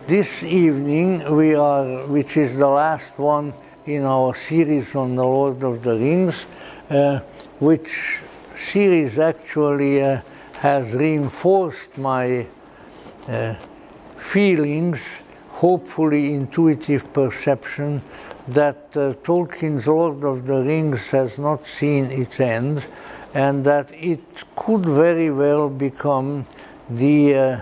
This evening which is the last one in our series on the Lord of the Rings, which series actually has reinforced my feelings, hopefully intuitive perception, that Tolkien's Lord of the Rings has not seen its end, and that it could very well become the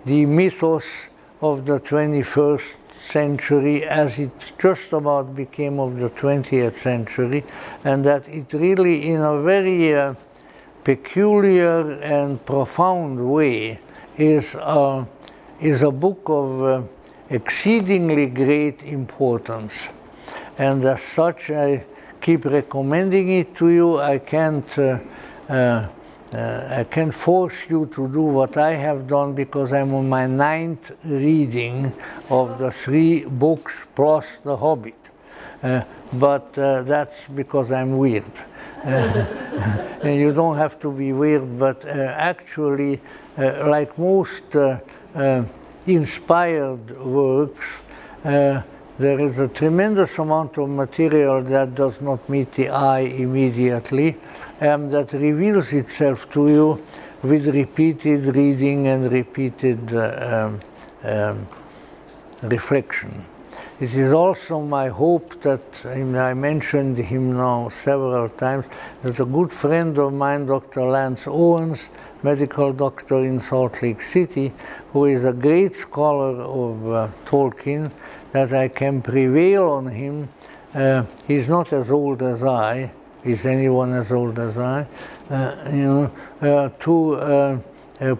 mythos of the 21st century, as it just about became of the 20th century, and that it really, in a very peculiar and profound way, is a book of exceedingly great importance. And as such, I keep recommending it to you. I can't force you to do what I have done, because I'm on my 9th reading of the 3 books plus The Hobbit. But that's because I'm weird. And you don't have to be weird, but actually, like most inspired works, there is a tremendous amount of material that does not meet the eye immediately, that reveals itself to you with repeated reading and repeated reflection. It is also my hope that, I mentioned him now several times, that a good friend of mine, Dr. Lance Owens, medical doctor in Salt Lake City, who is a great scholar of Tolkien, that I can prevail on him. He's not as old as I. Is anyone as old as I? To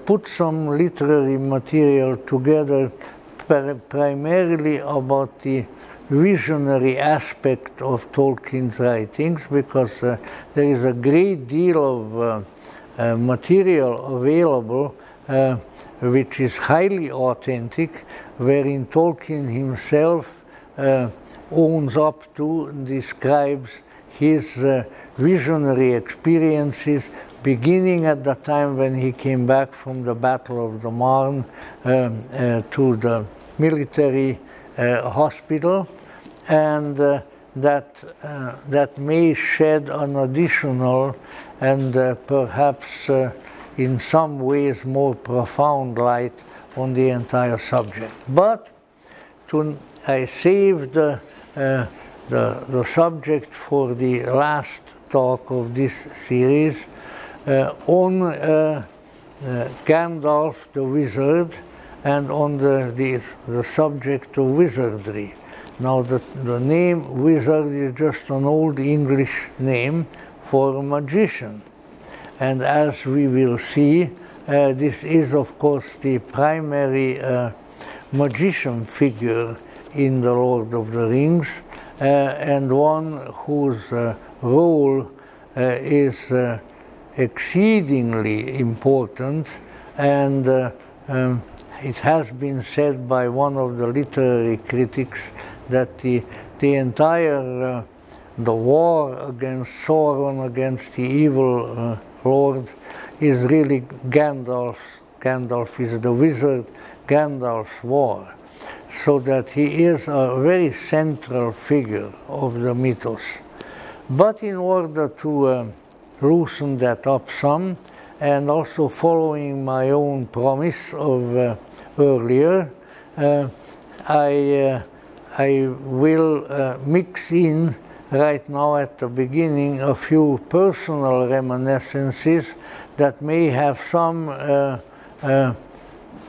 put some literary material together, primarily about the visionary aspect of Tolkien's writings, because there is a great deal of material available which is highly authentic, wherein Tolkien himself owns up to, describes his visionary experiences, beginning at the time when he came back from the Battle of the Marne to the military hospital, and that may shed an additional and perhaps in some ways more profound light on the entire subject. But I saved the subject for the last talk of this series on Gandalf the wizard, and on the subject of wizardry. Now the name wizard is just an old English name for a magician. And as we will see, this is of course the primary magician figure in the Lord of the Rings, and one whose role is exceedingly important, and it has been said by one of the literary critics that the entire the war against Sauron, against the evil Lord, is really Gandalf's. Gandalf is the wizard, Gandalf's war. So that he is a very central figure of the mythos. But in order to loosen that up some, and also following my own promise of earlier, I will mix in right now at the beginning a few personal reminiscences that may have some,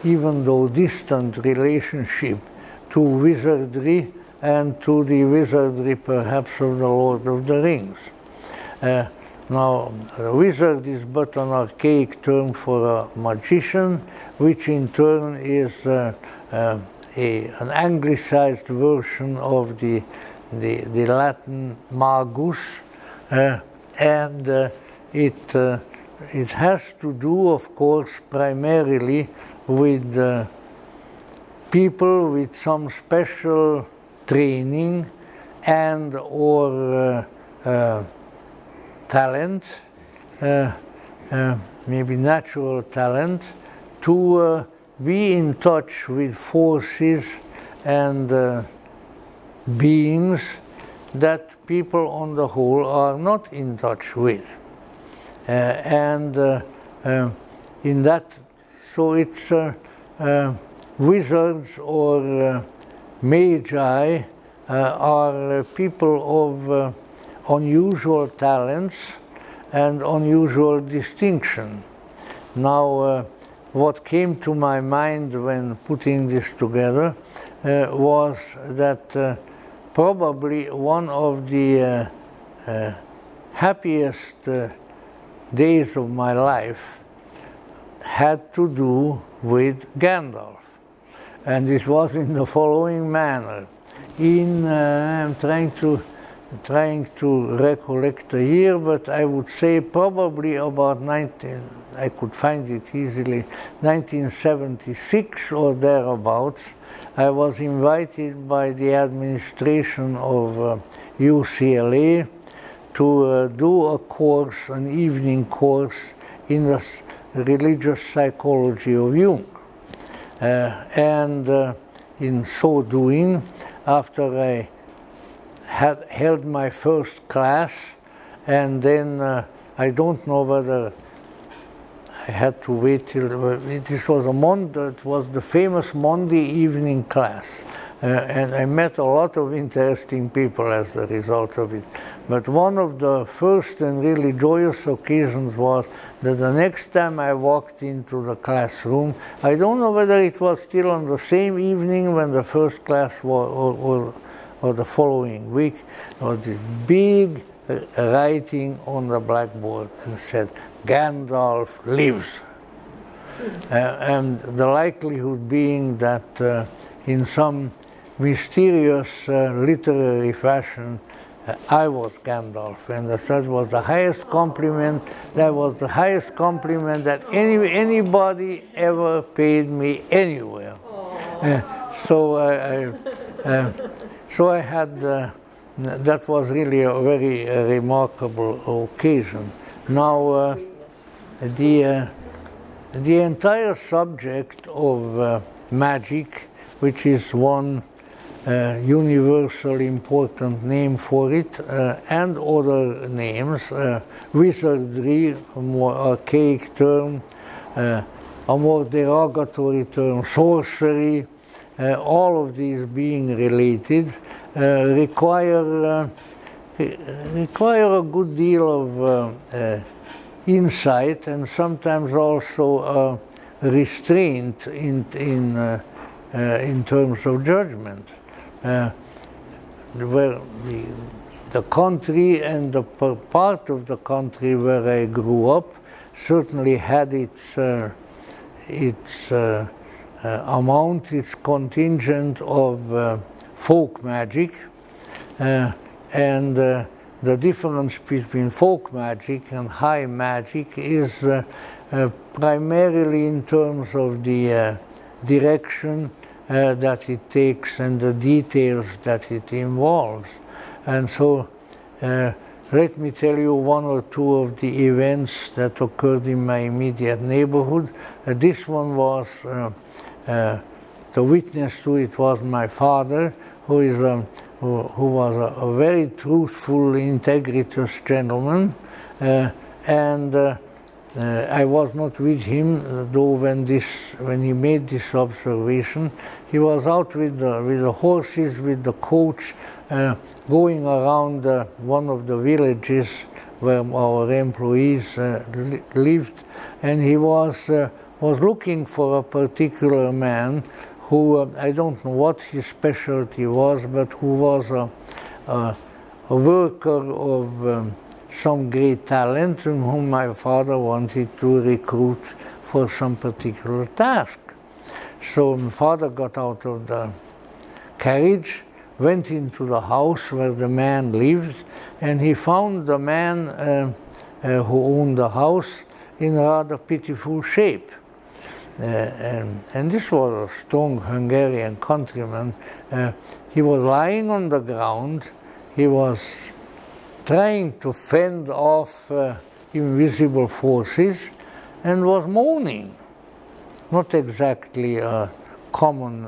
even though distant, relationship to wizardry and to the wizardry perhaps of the Lord of the Rings. Now, a wizard is but an archaic term for a magician, which in turn is an anglicized version of the Latin magus, and it has to do, of course, primarily with people with some special training and or talent, maybe natural talent, to be in touch with forces and beings that people on the whole are not in touch with. In that, so it's wizards or magi are people of unusual talents and unusual distinction. Now, what came to my mind when putting this together was that probably one of the happiest days of my life had to do with Gandalf. And this was in the following manner. I'm trying to recollect the year, but I would say probably about I could find it easily, 1976 or thereabouts. I was invited by the administration of UCLA to do a course, an evening course in the religious psychology of Jung. And in so doing, after I had held my first class, and then I don't know whether I had to wait till this was a Monday. It was the famous Monday evening class, and I met a lot of interesting people as a result of it. But one of the first and really joyous occasions was that the next time I walked into the classroom, I don't know whether it was still on the same evening when the first class was, or the following week, there was this big writing on the blackboard and said, "Gandalf lives." And the likelihood being that in some mysterious literary fashion, I was Gandalf, and that was the highest compliment. That was the highest compliment that anybody ever paid me anywhere. So I had. That was really a very remarkable occasion. Now, the entire subject of magic, which is one universal important name for it, and other names, wizardry, a more archaic term, a more derogatory term, sorcery, all of these being related, require a good deal of insight and sometimes also restraint in terms of judgment. Where the country and the part of the country where I grew up certainly had its amount, its contingent of folk magic, and the difference between folk magic and high magic is primarily in terms of the direction that it takes and the details that it involves. And so let me tell you one or two of the events that occurred in my immediate neighborhood. This one was, the witness to it was my father, who was a very truthful, integritous gentleman, and I was not with him, though when he made this observation. He was out with the horses, with the coach, going around one of the villages where our employees lived, and he was looking for a particular man who, I don't know what his specialty was, but who was a worker of some great talent, and whom my father wanted to recruit for some particular task. So my father got out of the carriage, went into the house where the man lived, and he found the man who owned the house in rather pitiful shape. And this was a strong Hungarian countryman. He was lying on the ground. He was trying to fend off invisible forces and was moaning. not exactly a common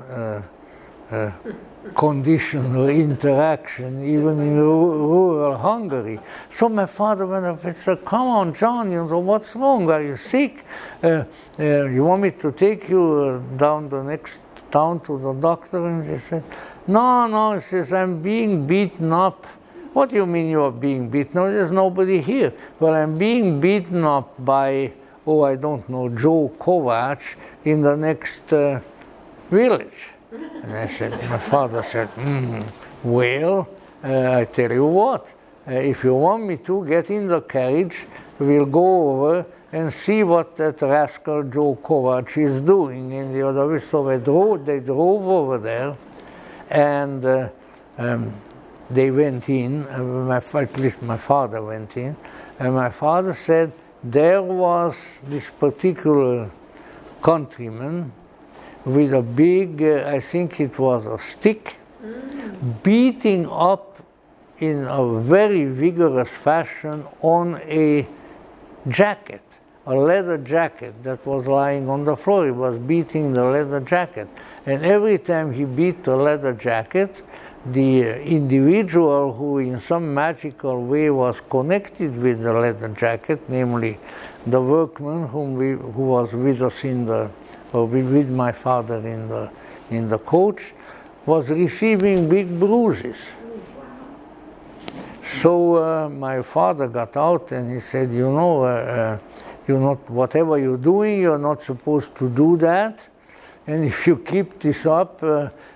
condition or interaction, even in rural Hungary. So my father went up and said, "Come on, John, you know, what's wrong? Are you sick? You want me to take you down the next town to the doctor?" And he said, No, he says, "I'm being beaten up." "What do you mean you are being beaten up? There's nobody here." "Well, I'm being beaten up by, I don't know, Joe Kovac in the next village." And I said, my father said, "Well, I tell you what, if you want me to, get in the carriage, we'll go over and see what that rascal Joe Kovac is doing in the other way." So they drove over there, and they went in, at least my father went in, and my father said there was this particular countryman with a big, I think it was a stick, beating up in a very vigorous fashion on a jacket, a leather jacket that was lying on the floor. He was beating the leather jacket. And every time he beat the leather jacket, the individual who in some magical way was connected with the leather jacket, namely the workman who was with us with my father in the coach, was receiving big bruises. So my father got out and he said, "You know, whatever you're doing, you're not supposed to do that. And if you keep this up,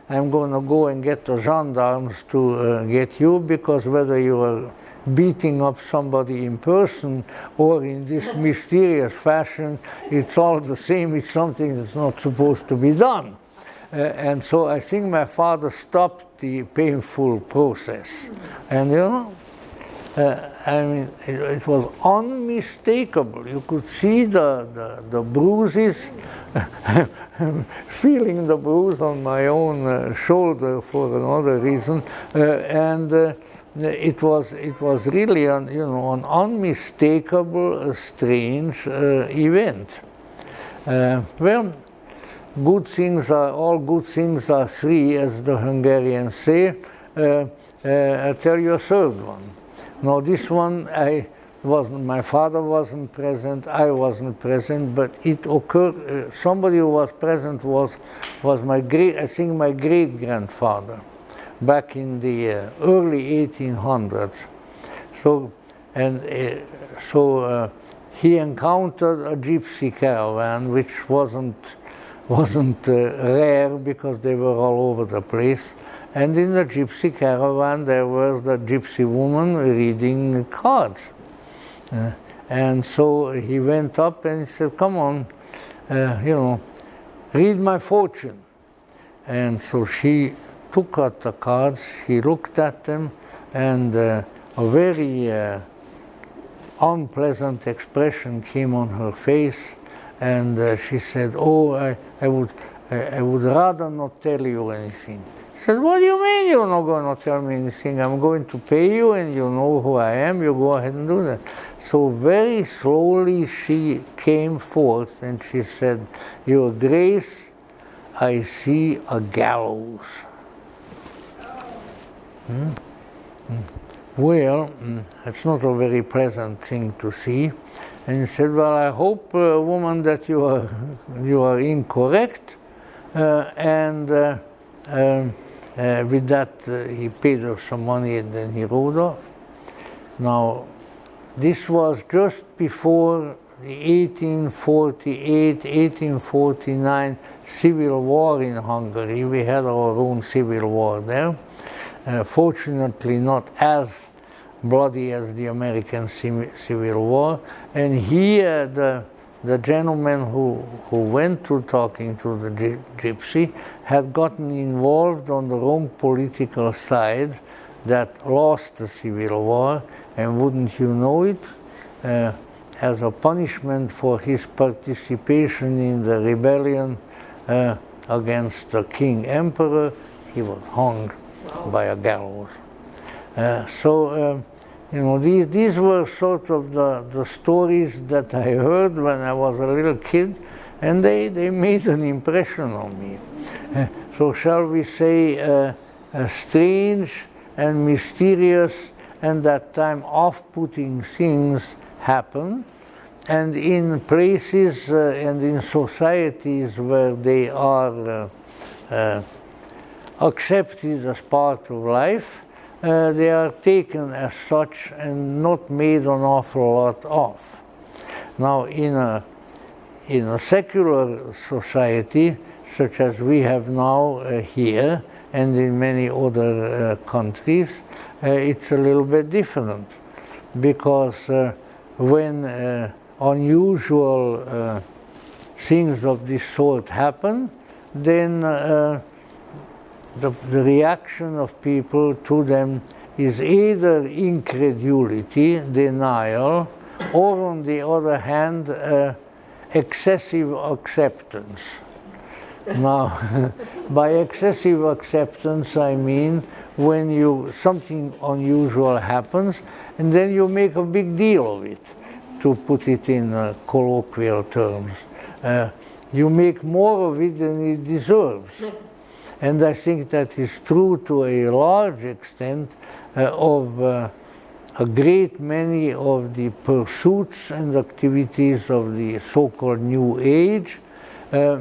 I'm going to go and get the gendarmes to get you, because whether you are beating up somebody in person or in this mysterious fashion, it's all the same. It's something that's not supposed to be done." And so I think my father stopped the painful process. And you know, I mean, it was unmistakable. You could see the bruises, feeling the bruise on my own shoulder for another reason, and it was really an unmistakable, strange event. Well, all good things are three, as the Hungarians say. I'll tell you a third one. Now this one, my father wasn't present, I wasn't present, but it occurred, somebody who was present was my great-grandfather, back in the early 1800s. So he encountered a gypsy caravan, which wasn't rare because they were all over the place. And in the gypsy caravan, there was the gypsy woman reading cards. And so he went up and he said, "Come on, read my fortune." And so she took out the cards, he looked at them, and a very unpleasant expression came on her face, and she said, I would rather not tell you anything." He said, "What do you mean you're not going to tell me anything? I'm going to pay you and you know who I am. You go ahead and do that." So very slowly she came forth and she said, "Your Grace, I see a gallows." Well, it's not a very pleasant thing to see. And he said, "Well, I hope, woman, that you are incorrect." With that, he paid her some money and then he rode off. Now, this was just before the 1848-1849 civil war in Hungary. We had our own civil war there. Fortunately, not as bloody as the American Civil War. And he, the gentleman who went to talking to the gypsy, had gotten involved on the wrong political side that lost the Civil War, and wouldn't you know it, as a punishment for his participation in the rebellion against the King Emperor, he was hung by a gallows. These were sort of the stories that I heard when I was a little kid, and they made an impression on me. So shall we say strange and mysterious and at time off-putting things happen, and in places and in societies where they are accepted as part of life, they are taken as such and not made an awful lot of. Now, in a secular society, such as we have now here and in many other countries, it's a little bit different, because when unusual things of this sort happen, then the reaction of people to them is either incredulity, denial, or on the other hand, excessive acceptance. Now, by excessive acceptance, I mean when something unusual happens, and then you make a big deal of it, to put it in colloquial terms. You make more of it than it deserves. And I think that is true to a large extent of a great many of the pursuits and activities of the so-called New Age,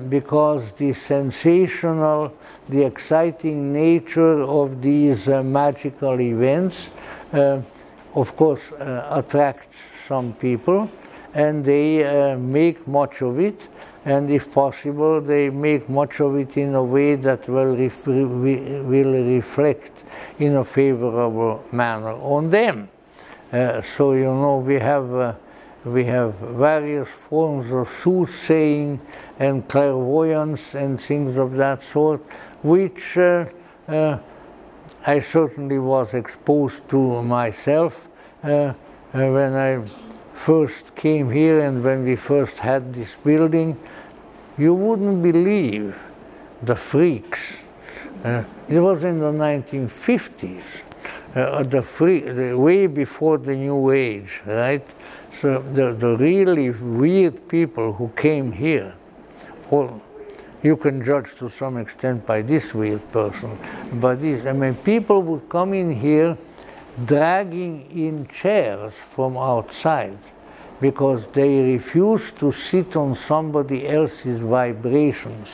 because the sensational, the exciting nature of these magical events, of course, attracts some people, and they make much of it, and if possible, they make much of it in a way that will reflect in a favorable manner on them. So, you know, we have various forms of soothsaying and clairvoyance and things of that sort, which I certainly was exposed to myself when I first came here and when we first had this building. You wouldn't believe the freaks. It was in the 1950s, the way before the New Age, right? So the really weird people who came here, well, you can judge to some extent by this weird person, but this, I mean, people would come in here dragging in chairs from outside because they refuse to sit on somebody else's vibrations.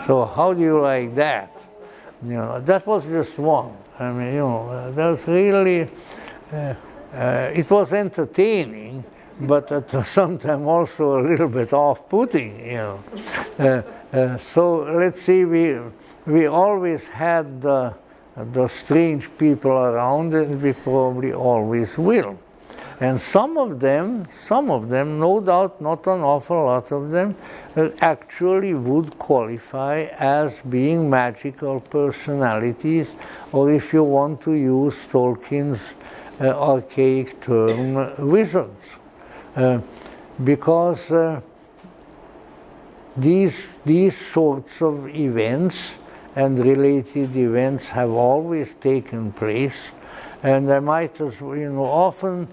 So how do you like that? You know, that was just one. I mean, you know, that's really, it was entertaining, but at the same time also a little bit off-putting, you know. So let's see, we always had the strange people around, and we probably always will. And some of them, no doubt, not an awful lot of them, actually would qualify as being magical personalities, or if you want to use Tolkien's archaic term, wizards. Because these sorts of events and related events have always taken place, and I might as well, you know, often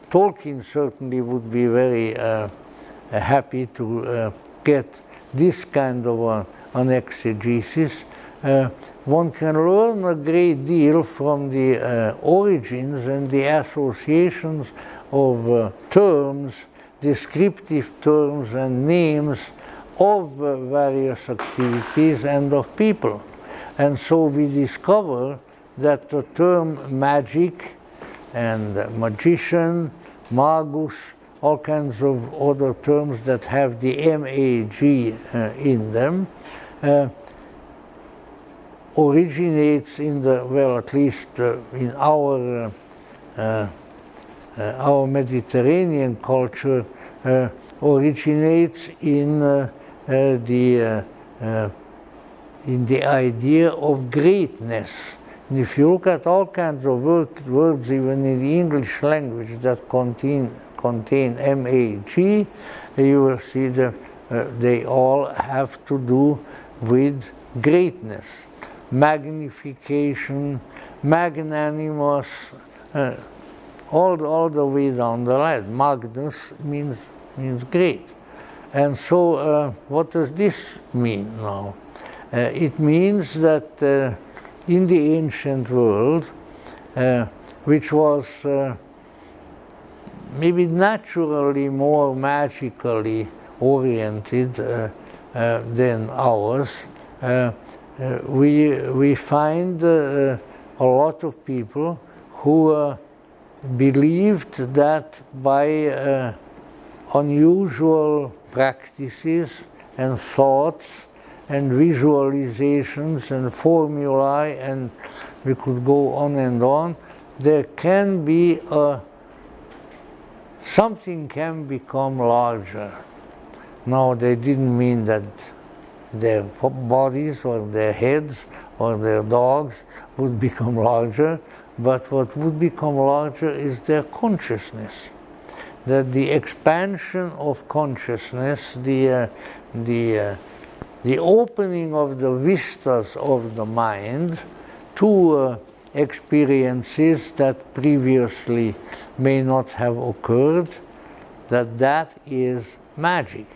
Tolkien certainly would be very happy to get this kind of an exegesis. One can learn a great deal from the origins and the associations of terms, descriptive terms and names of various activities and of people. And so we discover that the term magic and magician, magus, all kinds of other terms that have the M-A-G in them, originates in the, well, at least in our Mediterranean culture, originates in the idea of greatness. And if you look at all kinds of words, even in the English language, that contain M-A-G, you will see that they all have to do with greatness, magnification, magnanimous, all the way down the line. Magnus means great. And so what does this mean now? It means that in the ancient world, which was maybe naturally more magically oriented than ours, we find a lot of people who believed that by unusual practices and thoughts and visualizations and formulae, and we could go on, there can be something can become larger. Now, they didn't mean that their bodies or their heads or their dogs would become larger, but what would become larger is their consciousness. That the expansion of consciousness, the opening of the vistas of the mind to experiences that previously may not have occurred, that is magic.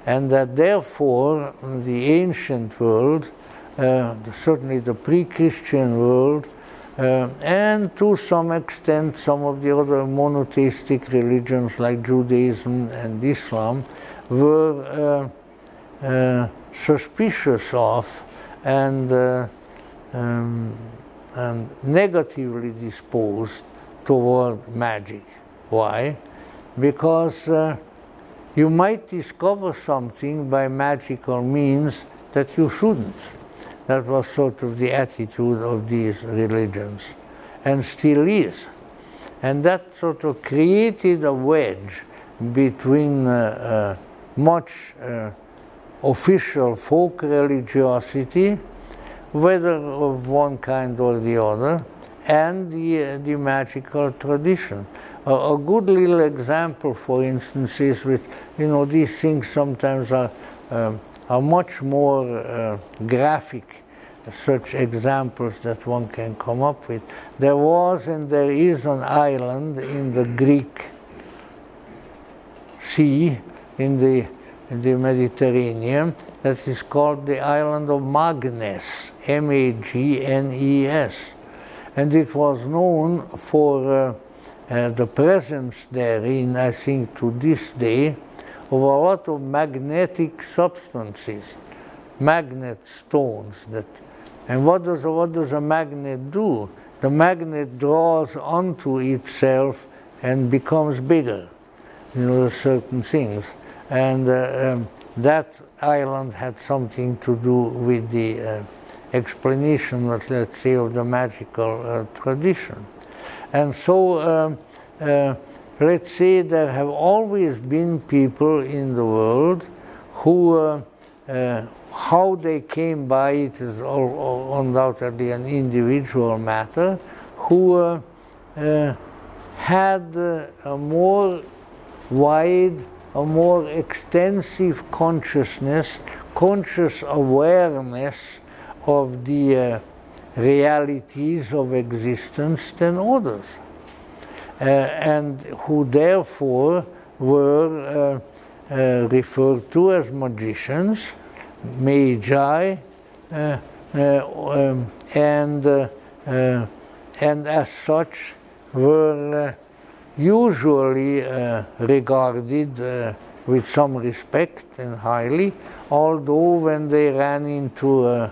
And that therefore the ancient world, certainly the pre-Christian world, and to some extent some of the other monotheistic religions like Judaism and Islam, were suspicious of and negatively disposed toward magic. Why? Because you might discover something by magical means that you shouldn't. That was sort of the attitude of these religions, and still is. And that sort of created a wedge between much official folk religiosity, whether of one kind or the other, and the magical tradition. A good little example, for instance, is with, these things sometimes are much more graphic, such examples that one can come up with. There was and there is an island in the Greek Sea, in the Mediterranean, that is called the island of Magnes, Magnes. And it was known for the presence therein, I think to this day, of a lot of magnetic substances, magnet stones. And what does a magnet do? The magnet draws onto itself and becomes bigger, certain things. And that island had something to do with the explanation, let's say, of the magical tradition. And so, let's say there have always been people in the world who, how they came by it is undoubtedly an individual matter, who had a more wide, a more extensive consciousness, conscious awareness of the realities of existence than others, and who therefore were referred to as magicians, magi, and as such were usually regarded with some respect and highly, although when they ran into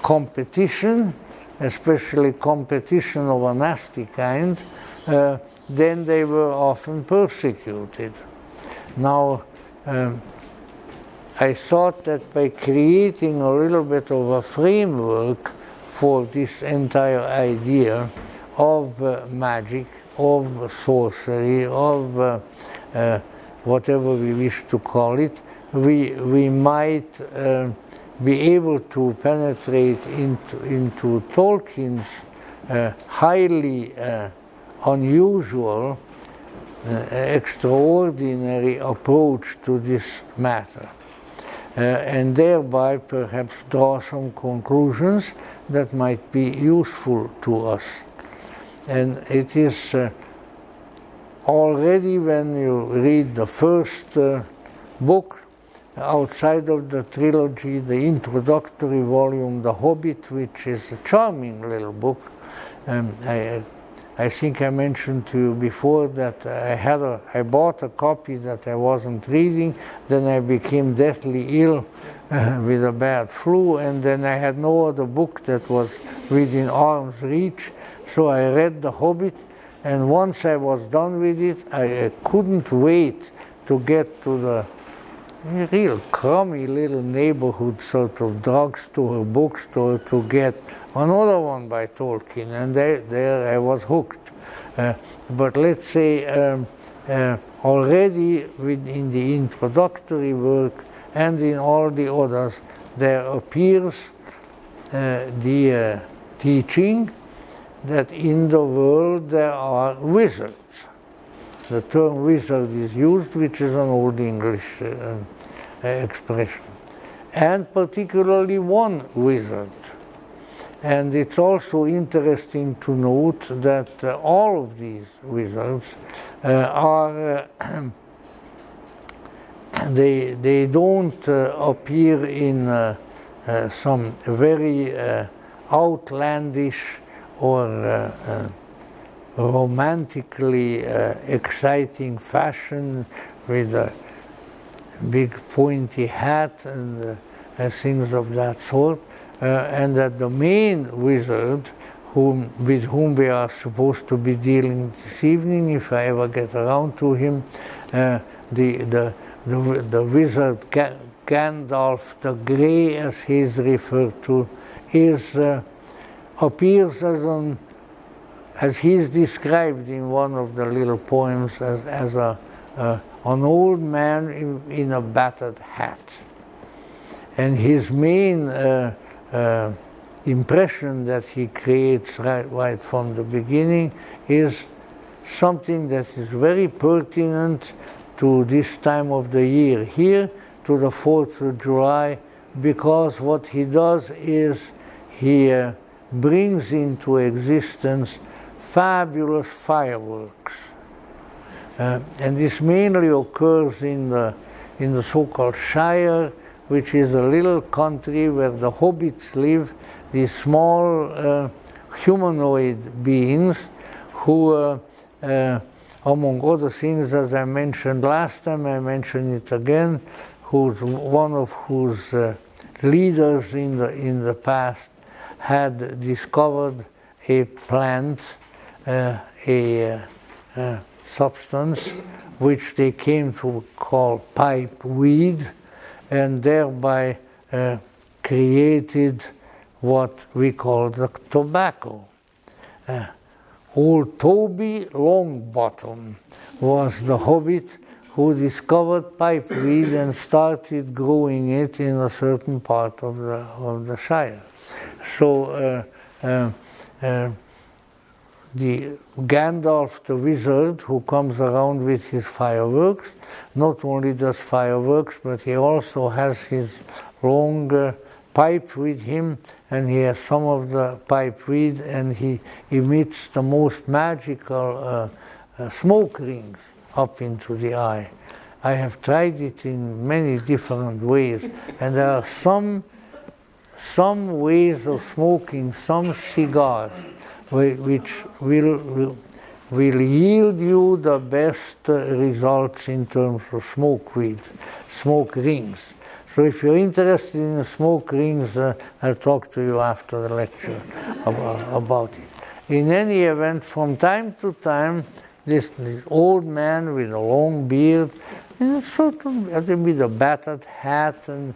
competition, especially competition of a nasty kind, then they were often persecuted. Now, I thought that by creating a little bit of a framework for this entire idea of magic, of sorcery, of whatever we wish to call it, we might be able to penetrate into Tolkien's highly unusual, extraordinary approach to this matter, and thereby perhaps draw some conclusions that might be useful to us. And it is already when you read the first book, outside of the trilogy, the introductory volume, The Hobbit, which is a charming little book. I think I mentioned to you before that I bought a copy that I wasn't reading, then I became deathly ill with a bad flu, and then I had no other book that was within arm's reach, so I read The Hobbit, and once I was done with it, I couldn't wait to get to the real crummy little neighborhood sort of drugstore, bookstore to get another one by Tolkien, and there I was hooked. But let's say already in the introductory work and in all the others, there appears the teaching that in the world there are wizards. The term wizard is used, which is an old English expression, and particularly one wizard. And it's also interesting to note that all of these wizards are they don't appear in some very outlandish or romantically exciting fashion with a big pointy hat and things of that sort, and that the main wizard with whom we are supposed to be dealing this evening, if I ever get around to him, the wizard Gandalf the Grey, as he is referred to, appears as he is described in one of the little poems as an old man in a battered hat. And his main impression that he creates right from the beginning is something that is very pertinent to this time of the year here, to the 4th of July, because what he does is he brings into existence fabulous fireworks. And this mainly occurs in the so-called Shire, which is a little country where the hobbits live, these small humanoid beings who, among other things, as I mentioned last time, I mention it again, one of whose leaders in the past had discovered a plant, a substance which they came to call pipe weed, and thereby created what we call the tobacco. Old Toby Longbottom was the hobbit who discovered pipe weed and started growing it in a certain part of the Shire. So the Gandalf the wizard, who comes around with his fireworks, not only does fireworks, but he also has his long pipe with him, and he has some of the pipe weed, and he emits the most magical smoke rings up into the eye. I have tried it in many different ways, and there are some ways of smoking some cigars which will yield you the best results in terms of smoke rings. So if you're interested in smoke rings, I'll talk to you after the lecture about it. In any event, from time to time, this old man with a long beard, sort of with a battered hat, and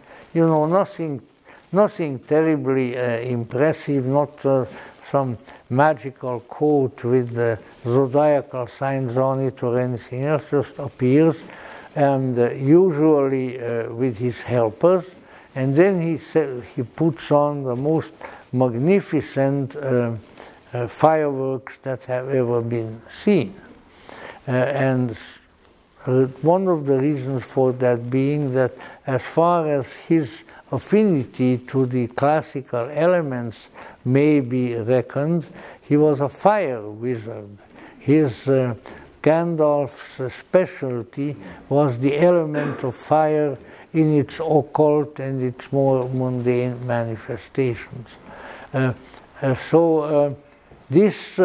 nothing terribly impressive, not some magical coat with the zodiacal signs on it or anything else, just appears, and usually with his helpers, and then he puts on the most magnificent fireworks that have ever been seen. And one of the reasons for that being that as far as his affinity to the classical elements may be reckoned, he was a fire wizard. His Gandalf's specialty was the element of fire in its occult and its more mundane manifestations. So this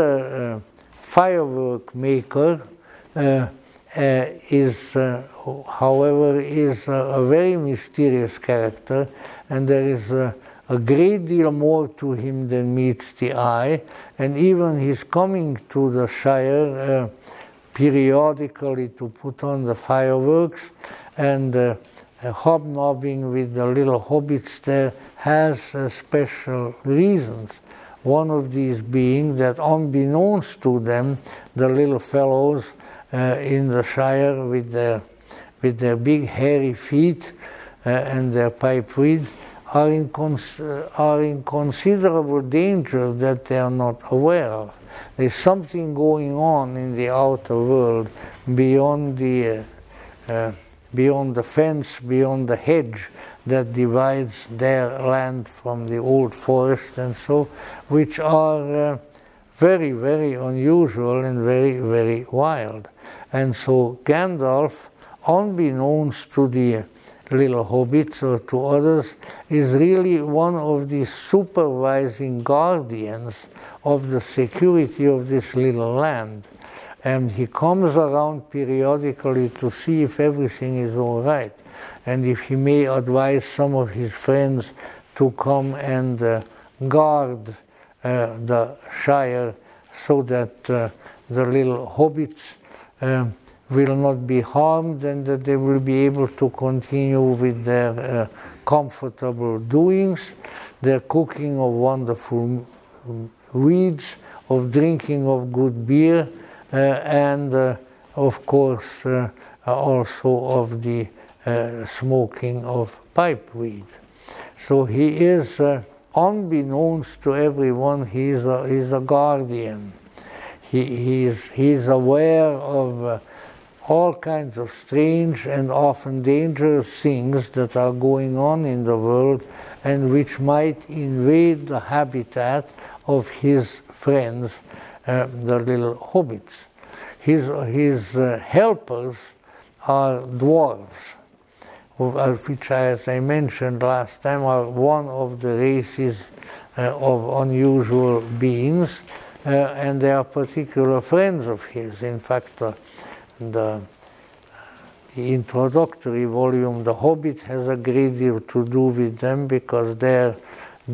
firework maker however, is a very mysterious character, and there is a great deal more to him than meets the eye, and even his coming to the Shire periodically to put on the fireworks and hobnobbing with the little hobbits there has special reasons. One of these being that unbeknownst to them, the little fellows in the Shire with their big hairy feet and their pipeweed are in considerable danger that they are not aware of. There's something going on in the outer world beyond the fence, beyond the hedge that divides their land from the old forest and so, which are very, very unusual and very, very wild. And so Gandalf, unbeknownst to the little hobbits or to others, is really one of the supervising guardians of the security of this little land. And he comes around periodically to see if everything is all right, and if he may advise some of his friends to come and guard the Shire so that the little hobbits will not be harmed and that they will be able to continue with their comfortable doings, their cooking of wonderful weeds, of drinking of good beer, and of course also of the smoking of pipeweed. So he is, unbeknownst to everyone, he is a guardian. He is aware of all kinds of strange and often dangerous things that are going on in the world and which might invade the habitat of his friends, the little hobbits. His helpers are dwarves, which, as I mentioned last time, are one of the races of unusual beings, and they are particular friends of his. In fact, the introductory volume, The Hobbit, has a great deal to do with them, because there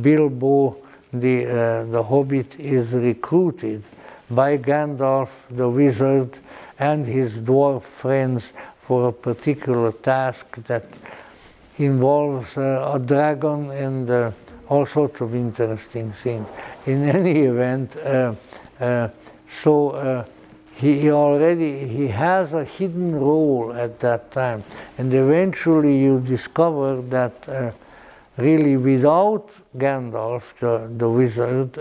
Bilbo, the Hobbit, is recruited by Gandalf the wizard and his dwarf friends for a particular task that involves a dragon and all sorts of interesting things. In any event, he has a hidden role at that time, and eventually you discover that really without Gandalf the wizard,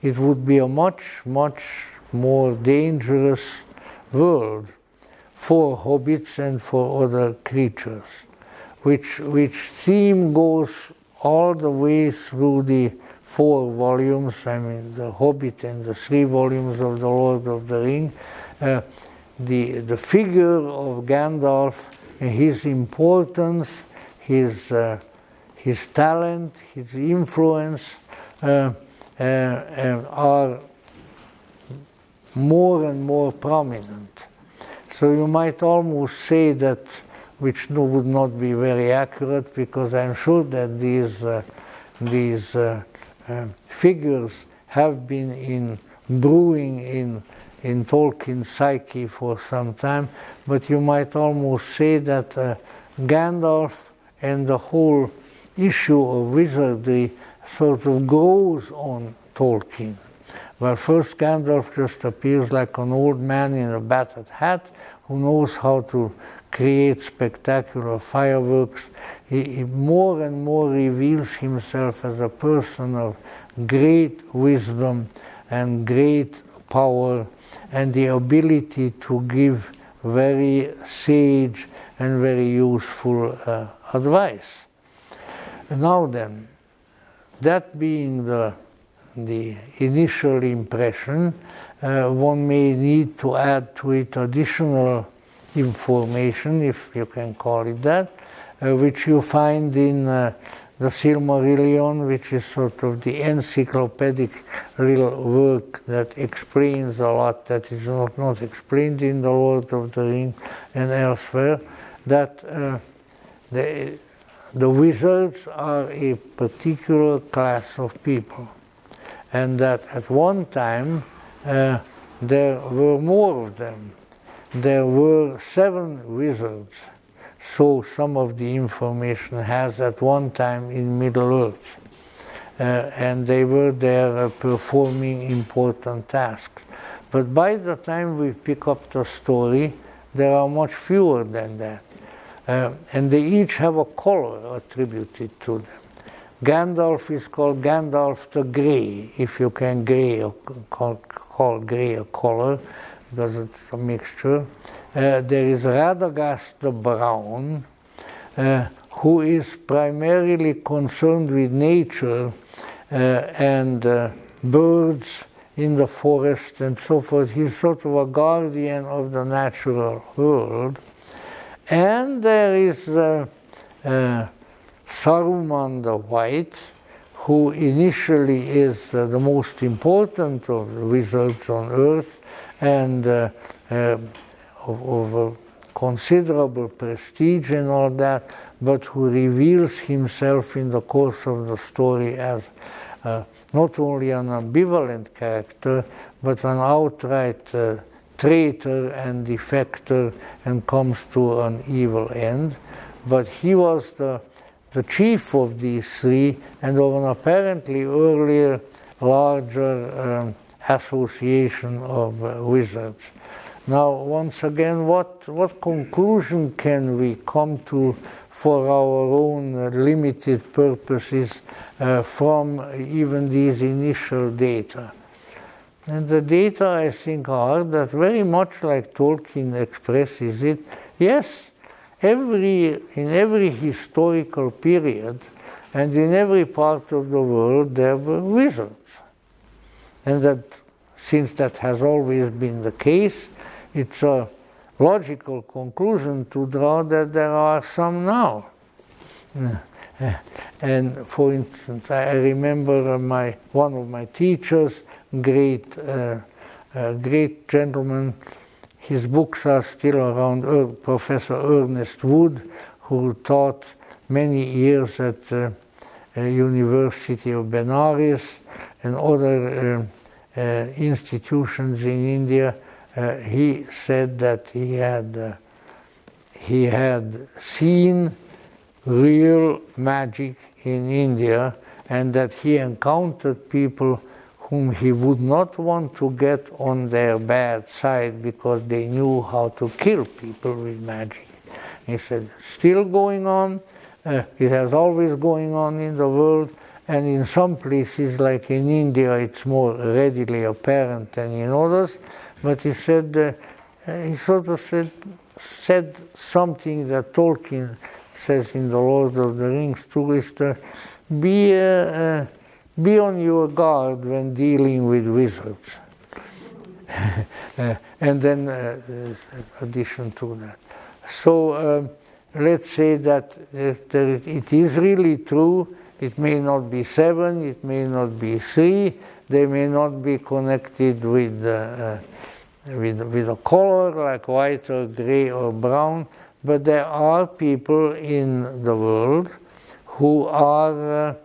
it would be a much, much more dangerous world for hobbits and for other creatures, which theme goes all the way through the 4 volumes, I mean the Hobbit and the 3 volumes of the Lord of the Ring. The figure of Gandalf, his importance, his talent, his influence are more and more prominent. So you might almost say that, which would not be very accurate, because I'm sure that these figures have been brewing in Tolkien's psyche for some time, but you might almost say that Gandalf and the whole issue of wizardry sort of grows on Tolkien. Well, first Gandalf just appears like an old man in a battered hat who knows how to create spectacular fireworks. He more and more reveals himself as a person of great wisdom and great power, and the ability to give very sage and very useful advice. Now then, that being the the initial impression. One may need to add to it additional information, if you can call it that, which you find in the Silmarillion, which is sort of the encyclopedic little work that explains a lot that is not explained in The Lord of the Rings and elsewhere, that the wizards are a particular class of people, and that at one time there were more of them. There were 7 wizards, so some of the information has at one time in Middle-earth. And they were there performing important tasks. But by the time we pick up the story, there are much fewer than that. And they each have a color attributed to them. Gandalf is called Gandalf the Grey, if you can call grey a color, because it's a mixture. There is Radagast the Brown, who is primarily concerned with nature and birds in the forest and so forth. He's sort of a guardian of the natural world. And there is Saruman the White, who initially is the most important of the wizards on Earth and of considerable prestige and all that, but who reveals himself in the course of the story as not only an ambivalent character, but an outright traitor and defector and comes to an evil end. But he was the chief of these 3 and of an apparently earlier, larger association of wizards. Now, once again, what conclusion can we come to for our own limited purposes from even these initial data? And the data, I think, are that very much like Tolkien expresses it, yes, in every historical period and in every part of the world there were wizards. And that since that has always been the case, it's a logical conclusion to draw that there are some now. And for instance, I remember one of my teachers, great gentleman, his books are still around, Professor Ernest Wood, who taught many years at University of Benares and other institutions in India. He said that he had seen real magic in India and that he encountered people whom he would not want to get on their bad side because they knew how to kill people with magic. He said, still going on, it has always going on in the world, and in some places, like in India, it's more readily apparent than in others. But he said, he sort of said something that Tolkien says in The Lord of the Rings too, is to be on your guard when dealing with wizards. And then addition to that. So let's say that it is really true. It may not be 7, it may not be 3, they may not be connected with a color like white or gray or brown, but there are people in the world who are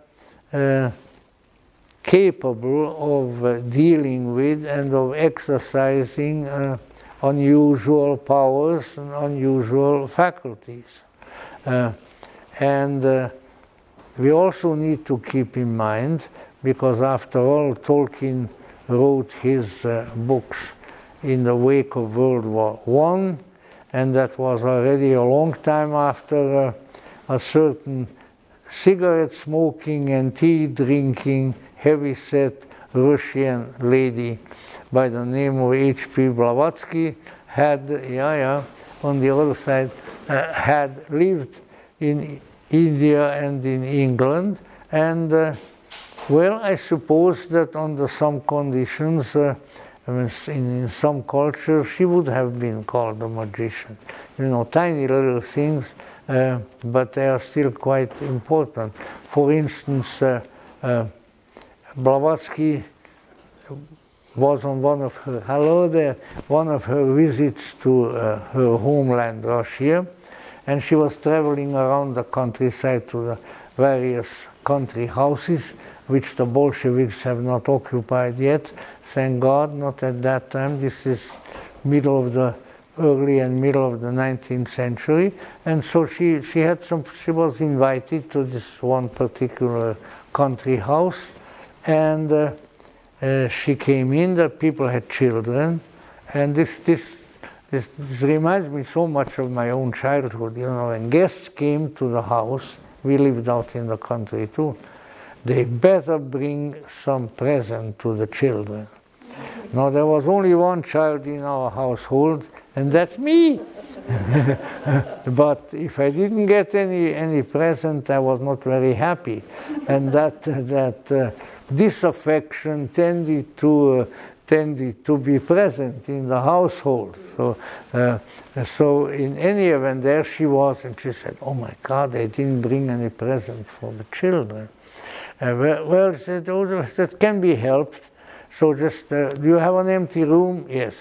capable of dealing with and of exercising unusual powers and unusual faculties. And we also need to keep in mind, because after all, Tolkien wrote his books in the wake of World War I, and that was already a long time after a certain cigarette-smoking and tea-drinking, heavy-set Russian lady by the name of H.P. Blavatsky had, on the other side, had lived in India and in England, and Well, I suppose that under some conditions, in some cultures, she would have been called a magician. Tiny little things, but they are still quite important. For instance, Blavatsky was on one of her visits to her homeland, Russia, and she was traveling around the countryside to the various country houses, which the Bolsheviks have not occupied yet. Thank God, not at that time. This is early and middle of the 19th century, and so she was invited to this one particular country house, and she came in. The people had children, and this reminds me so much of my own childhood. When guests came to the house, we lived out in the country too. They better bring some present to the children. Now there was only one child in our household, and that's me. But if I didn't get any present, I was not very happy, and that disaffection tended to be present in the household. So in any event, there she was, and she said, "Oh my God, they didn't bring any present for the children." Well, she said, "Oh, that can be helped. So just, do you have an empty room?" Yes.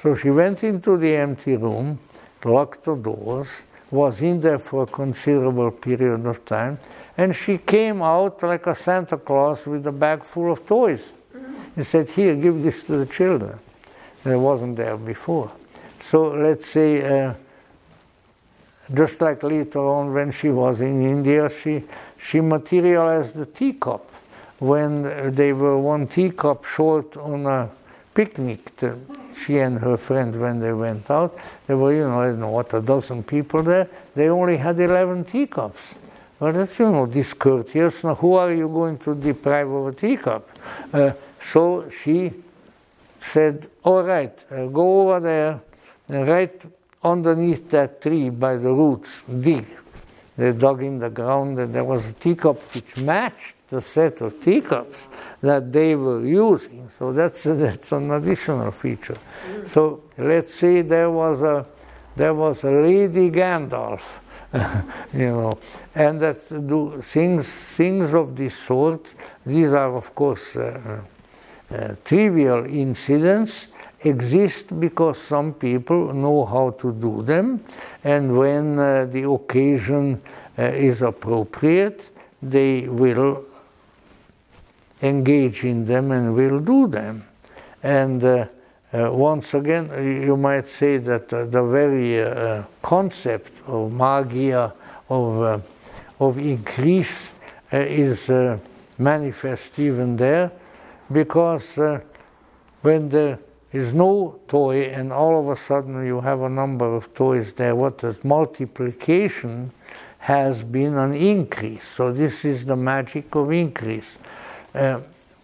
So she went into the empty room, locked the doors, was in there for a considerable period of time, and she came out like a Santa Claus with a bag full of toys. He said, "Here, give this to the children." It wasn't there before. So let's say, just like later on when she was in India, she materialized the teacup. When they were one teacup short on a picnic, she and her friend, when they went out, there were, I don't know what, a dozen people there. They only had 11 teacups. Well, that's, discourteous. Now, who are you going to deprive of a teacup? So she said, "All right, go over there, and right underneath that tree by the roots, dig." They dug in the ground, and there was a teacup which matched the set of teacups that they were using. So that's an additional feature. So let's say there was a Lady Gandalf, and that do things of this sort. These are, of course, trivial incidents, exist because some people know how to do them, and when the occasion is appropriate, they will engage in them and will do them. And once again, you might say that the very concept of magia, of increase, is manifest even there, because when there is no toy and all of a sudden you have a number of toys there, what is multiplication has been an increase. So this is the magic of increase.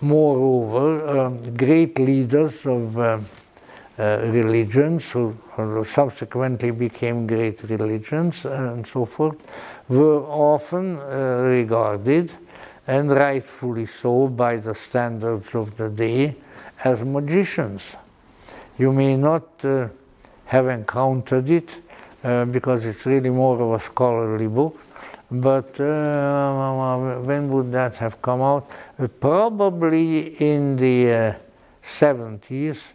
Moreover, great leaders of religions, who subsequently became great religions and so forth, were often regarded, and rightfully so by the standards of the day, as magicians. You may not have encountered it because it's really more of a scholarly book, but when would that have come out? Probably in the 70s.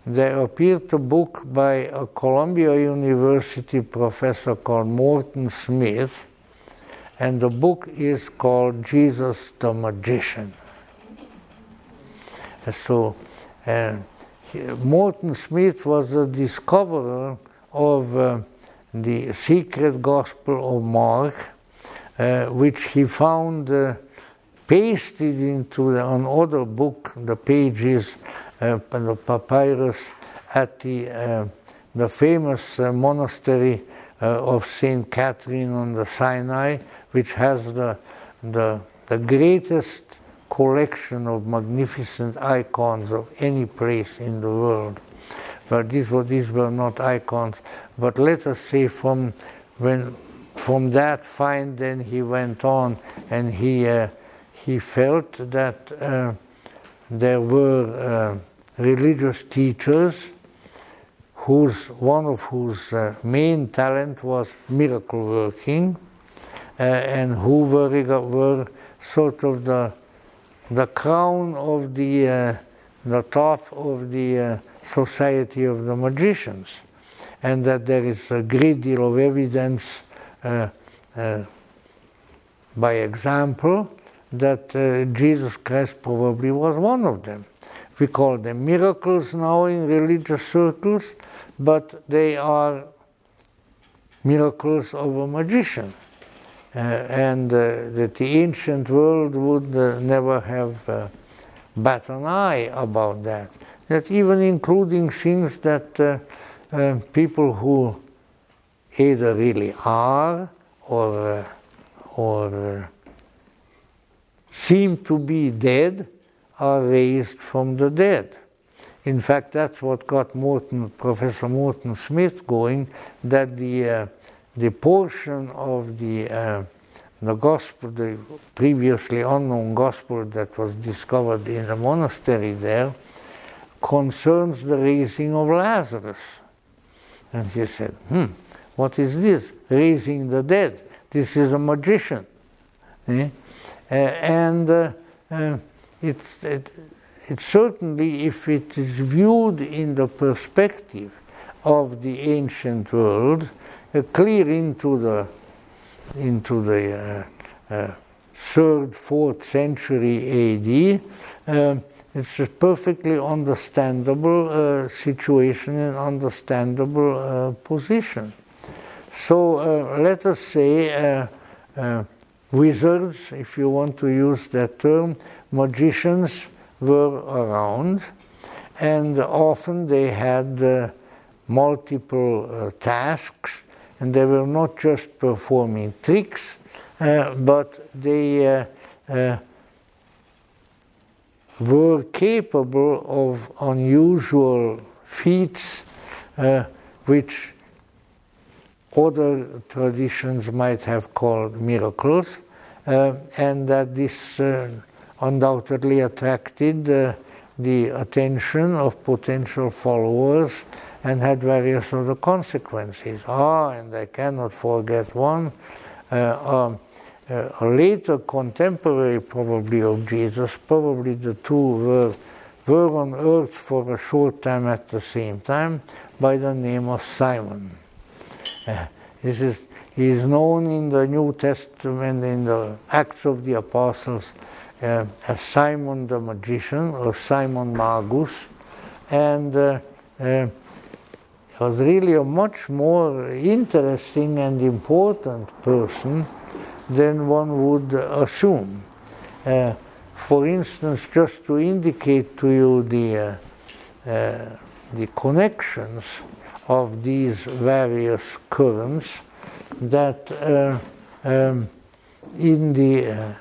There appeared a book by a Columbia University professor called Morton Smith, and the book is called Jesus the Magician. So Morton Smith was a discoverer of the secret Gospel of Mark, which he found pasted into another book, the pages, the papyrus at the famous monastery of St. Catherine on the Sinai, which has the greatest collection of magnificent icons of any place in the world. But these were not icons. But let us say from that find, then he went on and he he felt that there were religious teachers one of whose main talent was miracle working, and who were sort of the crown of the top of the society of the magicians, and that there is a great deal of evidence by example that Jesus Christ probably was one of them. We call them miracles now in religious circles, but they are miracles of a magician. And that the ancient world would never have bat an eye about that. That even including things that people who either really are or seem to be dead are raised from the dead. In fact, that's what got Professor Morton Smith going, that the portion of the gospel, the previously unknown gospel that was discovered in the monastery there, concerns the raising of Lazarus. And he said, what is this? Raising the dead. This is a magician. It certainly, if it is viewed in the perspective of the ancient world, clear into the 3rd, 4th century AD, it's a perfectly understandable situation and understandable position. So let us say wizards, if you want to use that term, magicians were around, and often they had multiple tasks, and they were not just performing tricks, but they were capable of unusual feats which other traditions might have called miracles, and that this undoubtedly attracted the attention of potential followers and had various other consequences. And I cannot forget one, a later contemporary probably of Jesus, probably the two were on earth for a short time at the same time, by the name of Simon. He is known in the New Testament, in the Acts of the Apostles, as Simon the Magician, or Simon Magus, and was really a much more interesting and important person than one would assume. For instance, just to indicate to you the connections of these various currents, that in the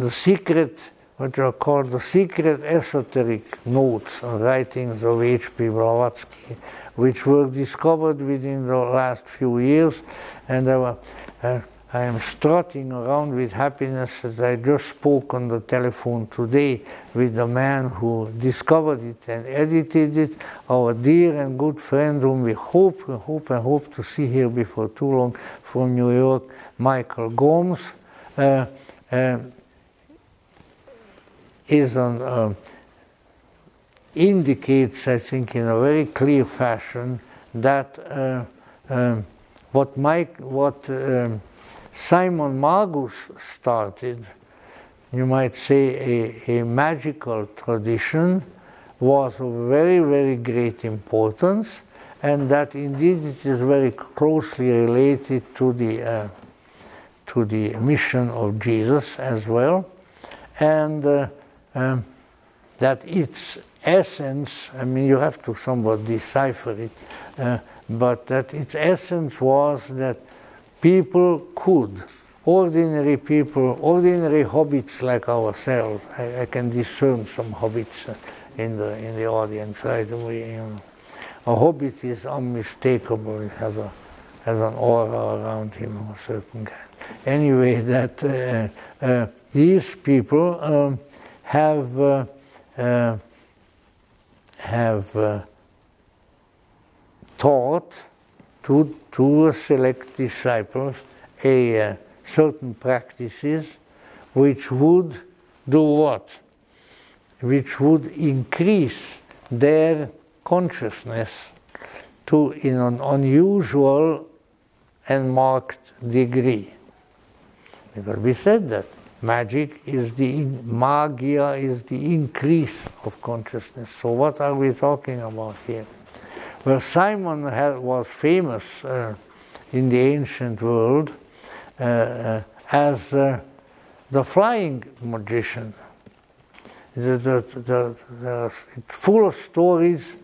secret, what are called the secret esoteric notes or writings of H.P. Blavatsky, which were discovered within the last few years, and I am strutting around with happiness as I just spoke on the telephone today with the man who discovered it and edited it, our dear and good friend whom we hope to see here before too long from New York, Michael Gomes, indicates, I think, in a very clear fashion that what Simon Magus started, you might say a magical tradition, was of very, very great importance, and that indeed it is very closely related to the mission of Jesus as well, and that its essence, I mean, you have to somewhat decipher it, but that its essence was that people could, ordinary people, ordinary hobbits like ourselves, I can discern some hobbits in the audience right away. A hobbit is unmistakable, it has an aura around him of a certain kind. anyway, that these people have taught to select disciples certain practices which would do what? Which would increase their consciousness to in an unusual and marked degree. Because we said that magia is the increase of consciousness. So what are we talking about here? Well, Simon was famous in the ancient world as the flying magician. It's full of stories.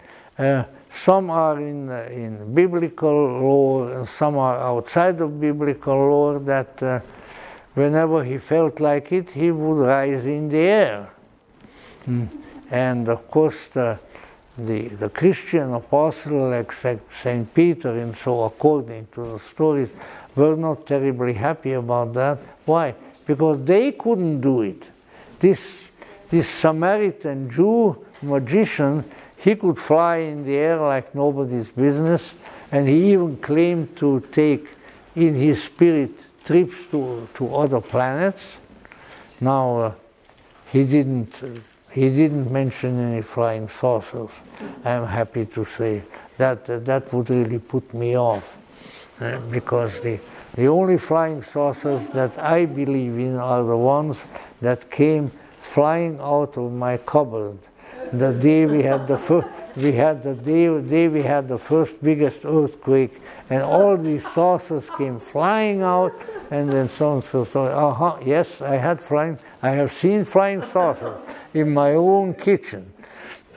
Some are in biblical lore, and some are outside of biblical lore, that whenever he felt like it, he would rise in the air. And of course, the Christian apostles, like St. Peter and so, according to the stories, were not terribly happy about that. Why? Because they couldn't do it. This Samaritan Jew magician, he could fly in the air like nobody's business, and he even claimed to take in his spirit trips to other planets. Now, he didn't mention any flying saucers. I'm happy to say that would really put me off, because the only flying saucers that I believe in are the ones that came flying out of my cupboard the day we had the first biggest earthquake, and all these saucers came flying out, and then someone said, yes, I have seen flying saucers in my own kitchen.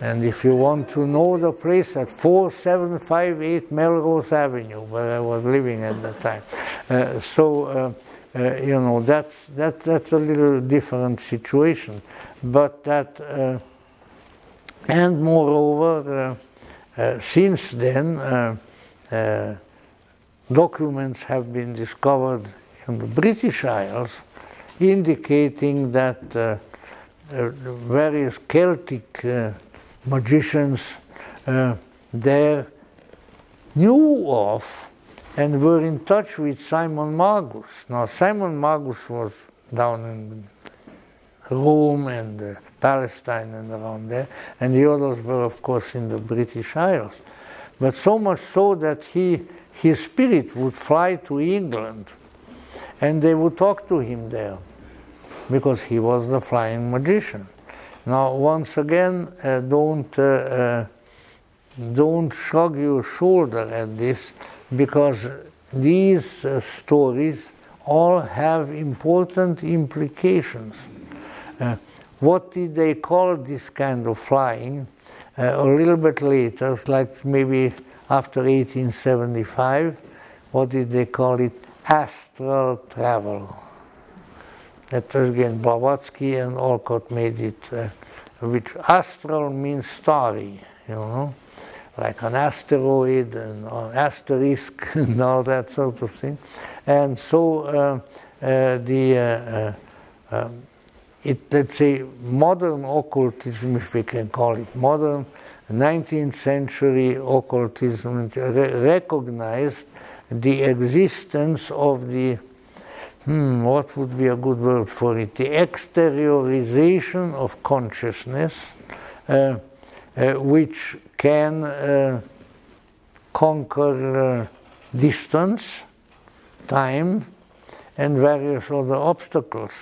And if you want to know the place, at 4758 Melrose Avenue, where I was living at the time. That's a little different situation. But that, and moreover, since then, documents have been discovered in the British Isles indicating that various Celtic magicians there knew of and were in touch with Simon Magus. Now, Simon Magus was down in Rome and Palestine and around there, and the others were, of course, in the British Isles. But so much so that his spirit would fly to England, and they would talk to him there, because he was the flying magician. Now, once again, don't shrug your shoulder at this, because these stories all have important implications. What did they call this kind of flying? A little bit later, like maybe after 1875, what did they call it? Astral travel. That was again Blavatsky and Alcott made it, which astral means starry, like an asteroid and an asterisk and all that sort of thing. And so let's say modern occultism, if we can call it modern, 19th century occultism recognized the existence of the, what would be a good word for it, the exteriorization of consciousness, which can conquer distance, time, and various other obstacles.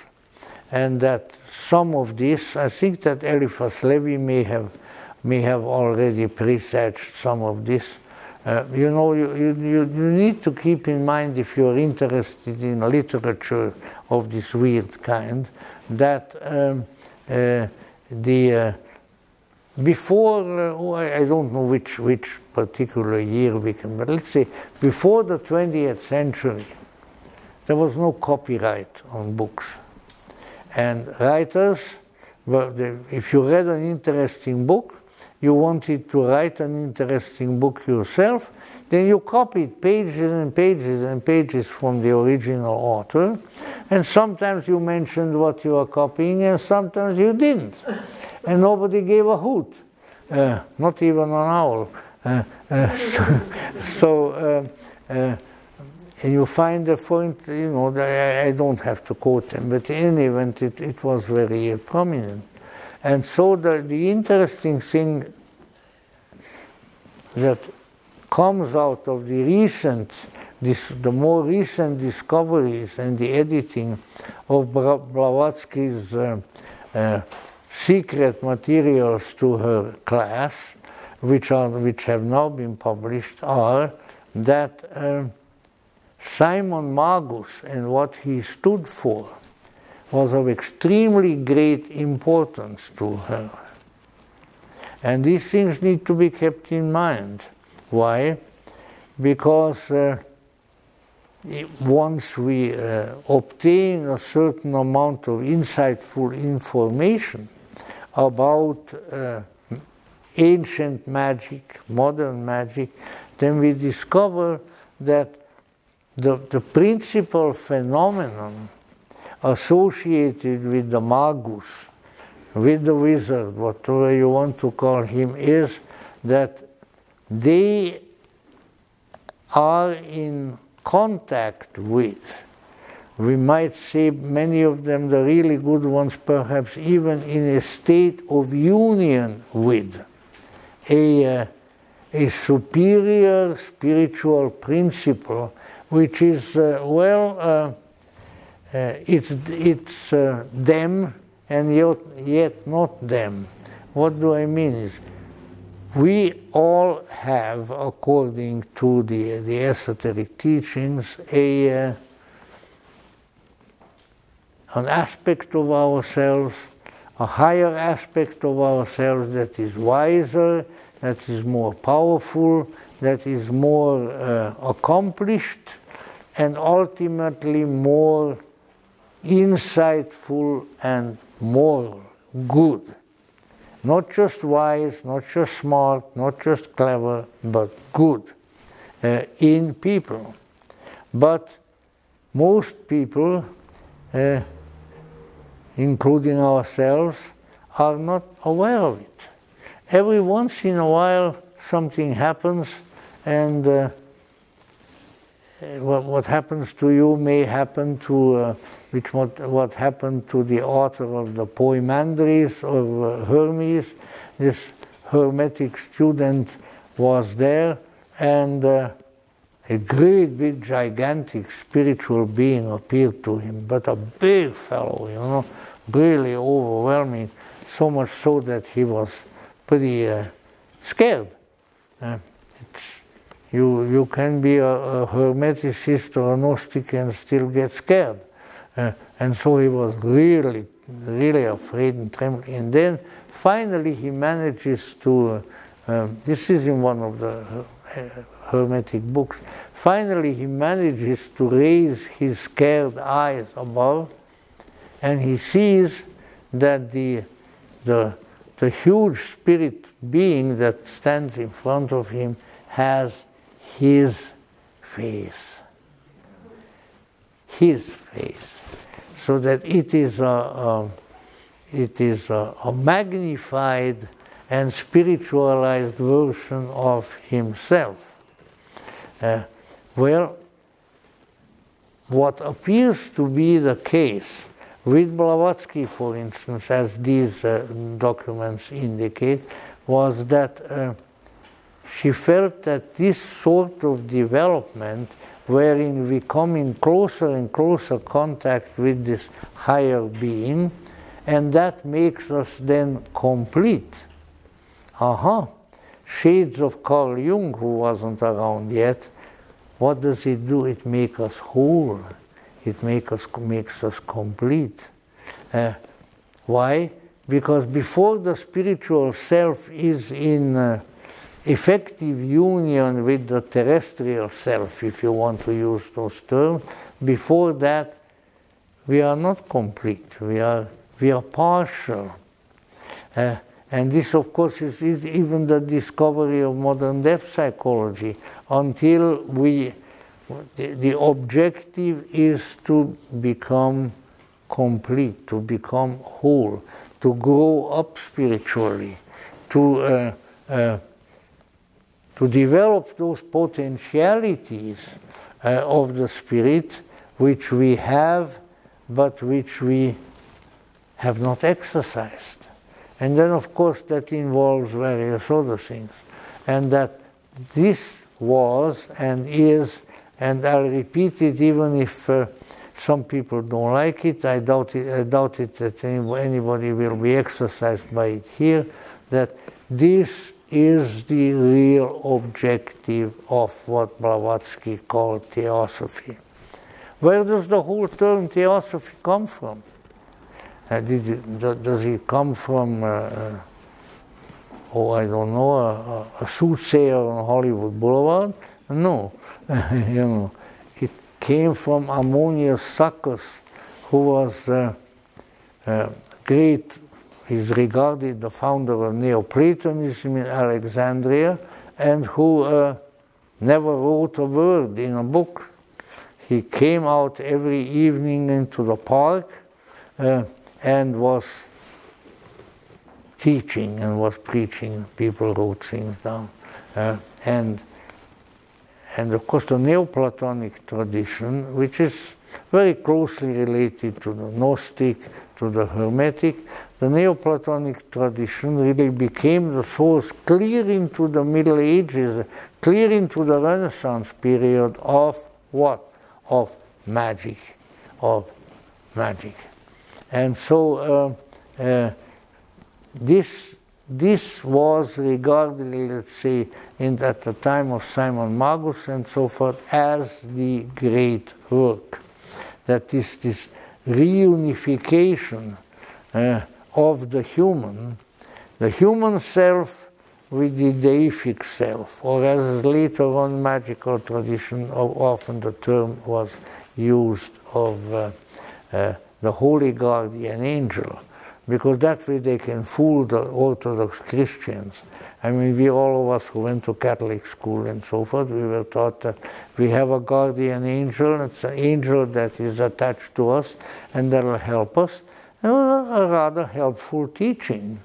And that some of this, I think that Eliphas Levi may have already presaged some of this. You need to keep in mind, if you're interested in literature of this weird kind, that before, I don't know which particular year we can, but let's say before the 20th century, there was no copyright on books. And writers, if you read an interesting book, you wanted to write an interesting book yourself, then you copied pages and pages and pages from the original author, and sometimes you mentioned what you were copying, and sometimes you didn't. And nobody gave a hoot, not even an owl. And you find the point, I don't have to quote them, but in any event, it was very prominent. And so the interesting thing that comes out of the more recent discoveries and the editing of Blavatsky's secret materials to her class, which have now been published, are that Simon Magus and what he stood for was of extremely great importance to her. And these things need to be kept in mind. Why? Because once we obtain a certain amount of insightful information about ancient magic, modern magic, then we discover that the principal phenomenon associated with the magus, with the wizard, whatever you want to call him, is that they are in contact with, we might say many of them, the really good ones, perhaps even in a state of union with a superior spiritual principle, which is, it's them and yet not them. What do I mean is, we all have, according to the esoteric teachings, an aspect of ourselves, a higher aspect of ourselves that is wiser, that is more powerful, that is more accomplished, and ultimately more insightful and moral, good. Not just wise, not just smart, not just clever, but good in people. But most people, including ourselves, are not aware of it. Every once in a while something happens, and what happens to you may happen to what happened to the author of the Poimandres of Hermes. This Hermetic student was there, and a great big gigantic spiritual being appeared to him, but a big fellow, really overwhelming, so much so that he was pretty scared. You can be a Hermeticist or a Gnostic and still get scared. And so he was really, really afraid and trembling. And then finally he manages to, this is in one of the Hermetic books, finally he manages to raise his scared eyes above, and he sees that the huge spirit being that stands in front of him has his face. His face. So that it is a magnified and spiritualized version of himself. What appears to be the case with Blavatsky, for instance, as these documents indicate, was that she felt that this sort of development, wherein we come in closer and closer contact with this higher being, and that makes us then complete. Shades of Carl Jung, who wasn't around yet, what does it do? It makes us whole. It makes us complete. Why? Because before the spiritual self is in effective union with the terrestrial self, if you want to use those terms, before that we are not complete. We are partial. And this, of course, is even the discovery of modern depth psychology. Until the objective is to become complete, to become whole, to grow up spiritually, to develop those potentialities of the spirit which we have, but which we have not exercised. And then, of course, that involves various other things. And that this was and is, and I'll repeat it even if some people don't like it, I doubt it that anybody will be exercised by it here, that this is the real objective of what Blavatsky called theosophy. Where does the whole term theosophy come from? Does it come from, I don't know, a soothsayer on Hollywood Boulevard? No. It came from Ammonius Saccas, who was great, is regarded the founder of Neoplatonism in Alexandria, and who never wrote a word in a book. He came out every evening into the park and was teaching and was preaching. People wrote things down. And of course the Neoplatonic tradition, which is very closely related to the Gnostic, to the Hermetic, the Neoplatonic tradition really became the source clear into the Middle Ages, clear into the Renaissance period of what? Of magic. And so this was regarded, let's say, at the time of Simon Magus and so forth, as the great work. That is this reunification of the human self with the deific self, or as later on magical tradition, often the term was used of the holy guardian angel, because that way they can fool the Orthodox Christians. I mean, all of us who went to Catholic school and so forth, we were taught that we have a guardian angel. It's an angel that is attached to us and that will help us. And a rather helpful teaching.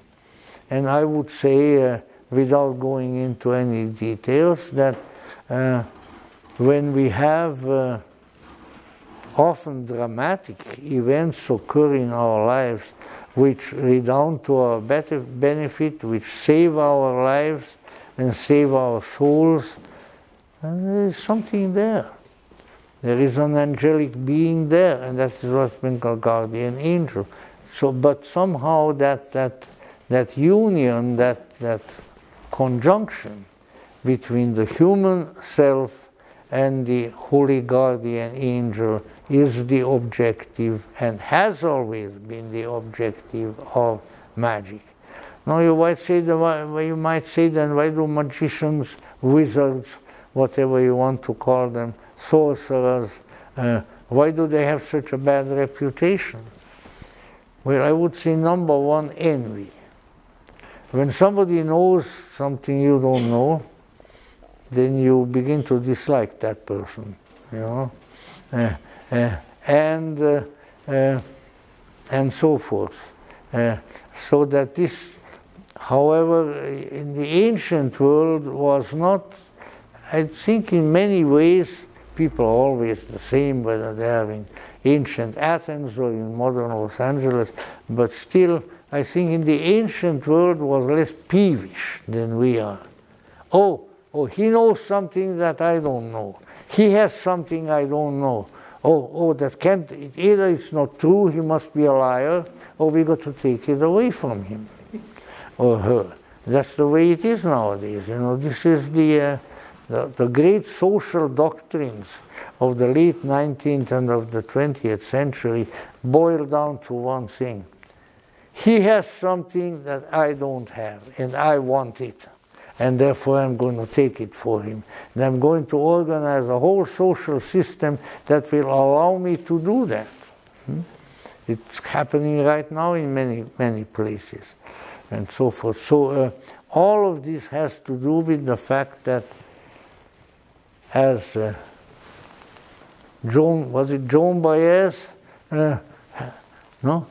And I would say, without going into any details, that when we have often dramatic events occur in our lives which redound to our better benefit, which save our lives and save our souls, and there is something there. There is an angelic being there, and that is what's been called guardian angel. So, but somehow that union, that conjunction between the human self and the holy guardian angel is the objective and has always been the objective of magic. Now you might say then why do magicians, wizards, whatever you want to call them, sorcerers, why do they have such a bad reputation? Well, I would say number one, envy. When somebody knows something you don't know, then you begin to dislike that person, and so forth. So that this, however, in the ancient world was not, I think in many ways, people are always the same, whether they are in ancient Athens or in modern Los Angeles, but still, I think in the ancient world was less peevish than we are. Oh, he knows something that I don't know. He has something I don't know. That can't, either it's not true, he must be a liar, or we got to take it away from him or her. That's the way it is nowadays. This is the great social doctrines of the late 19th and of the 20th century boil down to one thing. He has something that I don't have, and I want it. And therefore I'm going to take it for him. And I'm going to organize a whole social system that will allow me to do that. It's happening right now in many, many places. and so forth. So all of this has to do with the fact that, as Joan Baez? No?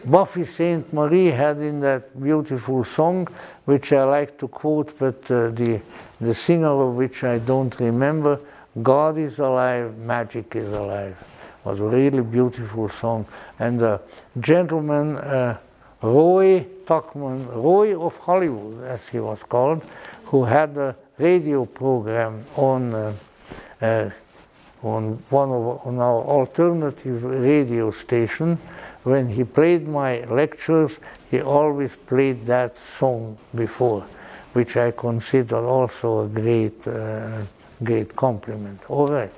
Buffy Sainte Marie had in that beautiful song, which I like to quote, but the singer of which I don't remember, God is alive, magic is alive. It was a really beautiful song. And the gentleman, Roy Tuckman, Roy of Hollywood, as he was called, who had a radio program on our alternative radio station. When he played my lectures, he always played that song before, which I consider also a great compliment. All right.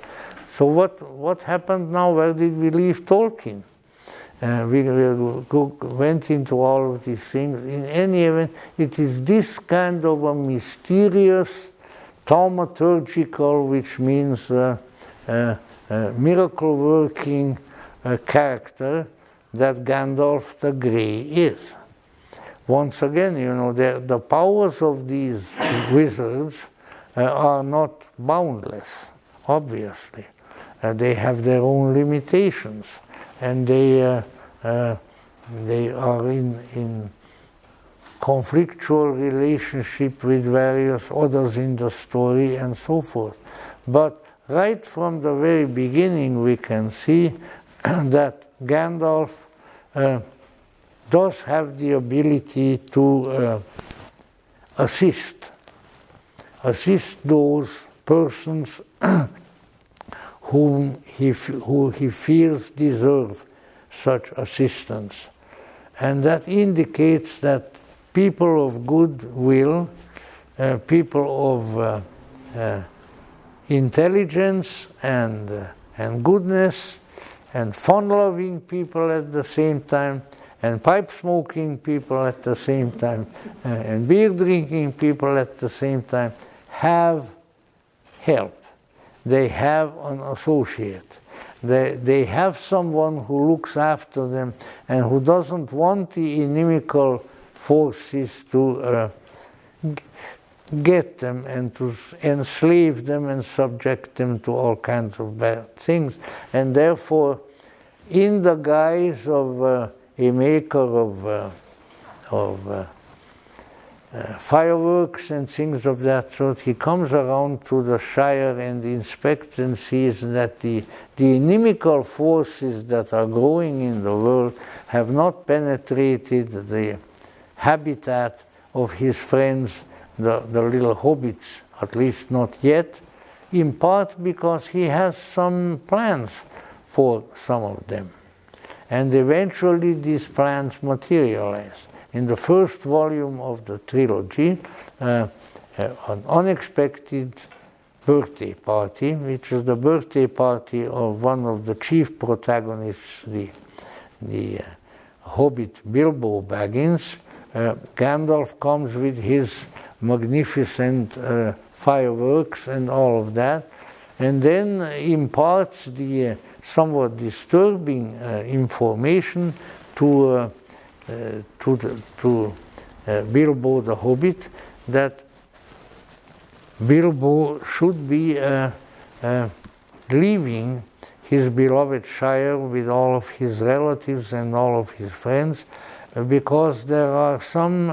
So what happened now? Where did we leave Tolkien? We went into all of these things. In any event, it is this kind of a mysterious, thaumaturgical, which means miracle-working character that Gandalf the Grey is. Once again, the powers of these wizards are not boundless, obviously. They have their own limitations, and they are in conflictual relationship with various others in the story and so forth. But right from the very beginning we can see that Gandalf does have the ability to assist those persons who he feels deserve such assistance. And that indicates that people of good will, people of intelligence and goodness, and fun-loving people at the same time, and pipe-smoking people at the same time, and beer-drinking people at the same time, have help. They have an associate. They have someone who looks after them and who doesn't want the inimical forces to get them and to enslave them and subject them to all kinds of bad things. And therefore, in the guise of a maker of fireworks and things of that sort, he comes around to the Shire and inspects and sees that the inimical forces that are growing in the world have not penetrated the habitat of his friends, the little hobbits, at least not yet, in part because he has some plans for some of them. And eventually these plans materialize. In the first volume of the trilogy, an unexpected birthday party, which is the birthday party of one of the chief protagonists, the hobbit Bilbo Baggins. Gandalf comes with his magnificent fireworks and all of that, and then imparts the somewhat disturbing information to Bilbo the Hobbit that Bilbo should be leaving his beloved Shire with all of his relatives and all of his friends, because there are some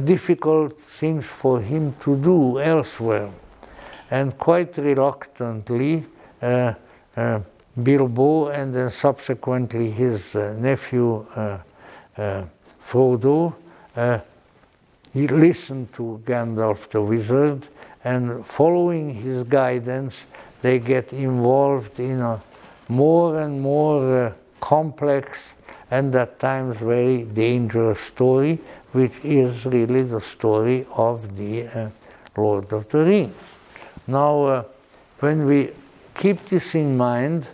difficult things for him to do elsewhere. And quite reluctantly, Bilbo and then subsequently his nephew Frodo, he listened to Gandalf the Wizard, and following his guidance, they get involved in a more and more complex and at times very dangerous story, which is really the story of the Lord of the Rings. Now, when we keep this in mind,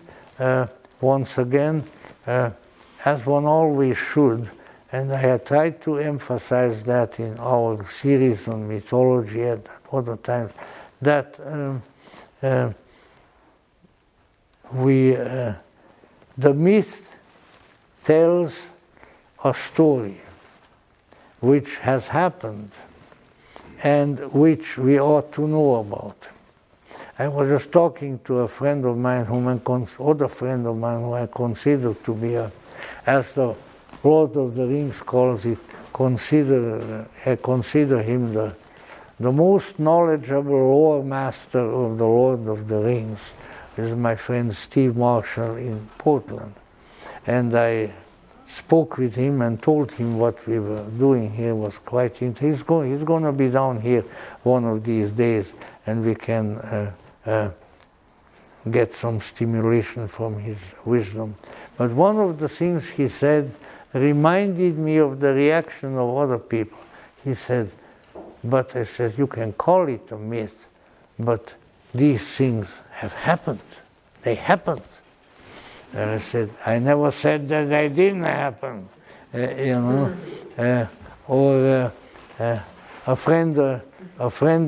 once again, as one always should, and I have tried to emphasize that in our series on mythology at other times, that the myth tells a story. which has happened and which we ought to know about. I was just talking to a friend of mine, other friend of mine who I consider to be, as the Lord of the Rings calls it, I consider him the most knowledgeable lore master of the Lord of the Rings. This is my friend Steve Marshall in Portland. And I spoke with him and told him what we were doing here was quite interesting. He's going to be down here one of these days, and we can get some stimulation from his wisdom. But one of the things he said reminded me of the reaction of other people. He said, but I said, you can call it a myth, but these things have happened. They happened. And I said, I never said that they didn't happen. A friend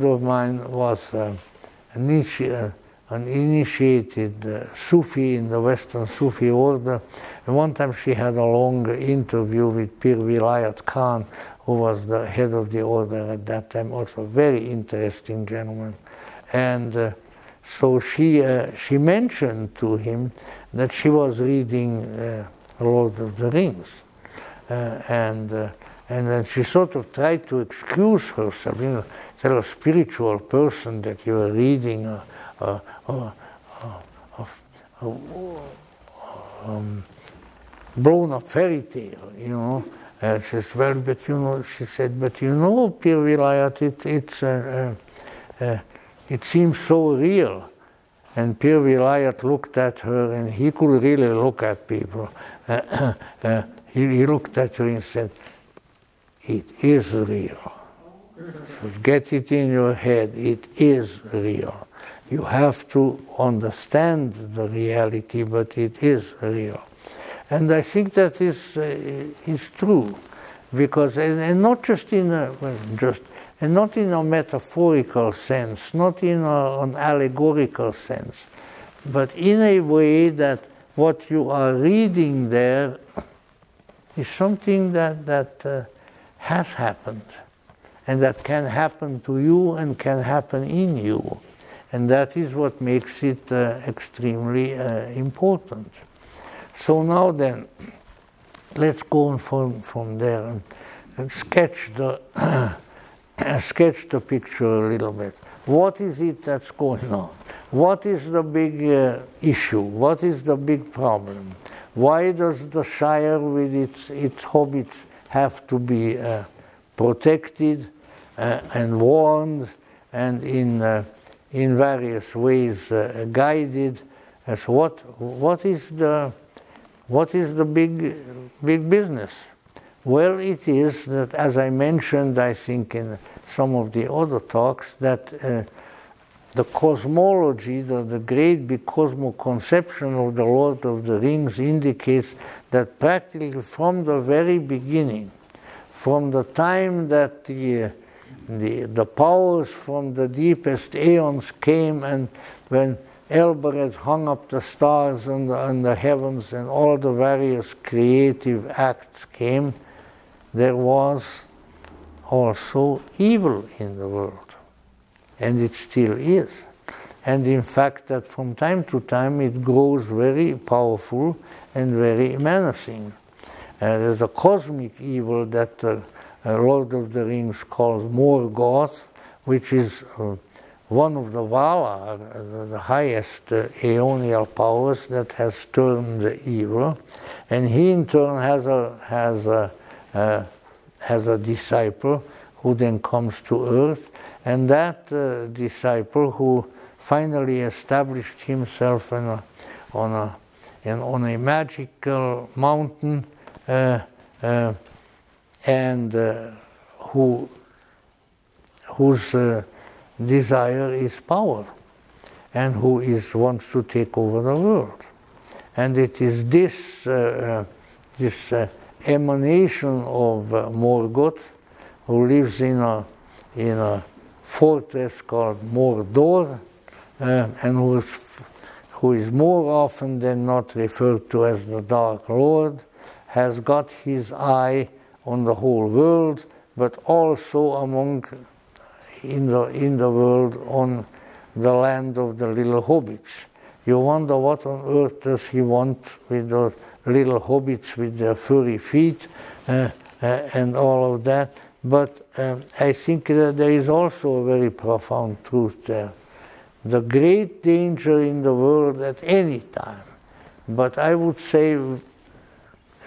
of mine was an initiated Sufi in the Western Sufi order. And one time she had a long interview with Pir Vilayat Khan, who was the head of the order at that time, also a very interesting gentleman. And so she mentioned to him that she was reading Lord of the Rings. And then she sort of tried to excuse herself, tell a spiritual person that you are reading a blown-up fairy tale, she says, well, but she said, but Pir Vilayat, it seems so real. And Pir Vilayat looked at her, and he could really look at people. He looked at her and said, it is real. So get it in your head, it is real. You have to understand the reality, but it is real. And I think that is true, because and not just in and not in a metaphorical sense, not in an allegorical sense, but in a way that what you are reading there is something that has happened, and that can happen to you and can happen in you. And that is what makes it extremely important. So now then, let's go on from there and sketch the picture a little bit. What is it that's going on? What is the big issue? What is the big problem? Why does the Shire with its hobbits have to be protected and warned and in various ways guided? So what is the big business? Well, it is that, as I mentioned, I think in some of the other talks, that the cosmology, the great big cosmoconception of the Lord of the Rings indicates that practically from the very beginning, from the time that the powers from the deepest aeons came, and when Elbereth hung up the stars and the heavens and all the various creative acts came, there was also evil in the world. And it still is. And in fact, that from time to time it grows very powerful and very menacing. There's a cosmic evil that Lord of the Rings calls Morgoth, which is one of the Valar, the highest Aeonial powers that has turned evil. And he in turn has a disciple who then comes to Earth, and that disciple who finally established himself on a magical mountain, and whose desire is power, and who wants to take over the world. And it is this emanation of Morgoth, who lives in a fortress called Mordor, and who is more often than not referred to as the Dark Lord, has got his eye on the whole world, but also among in the world on the land of the little hobbits. You wonder what on earth does he want with the little hobbits with their furry feet and all of that. But I think that there is also a very profound truth there. The great danger in the world at any time, but I would say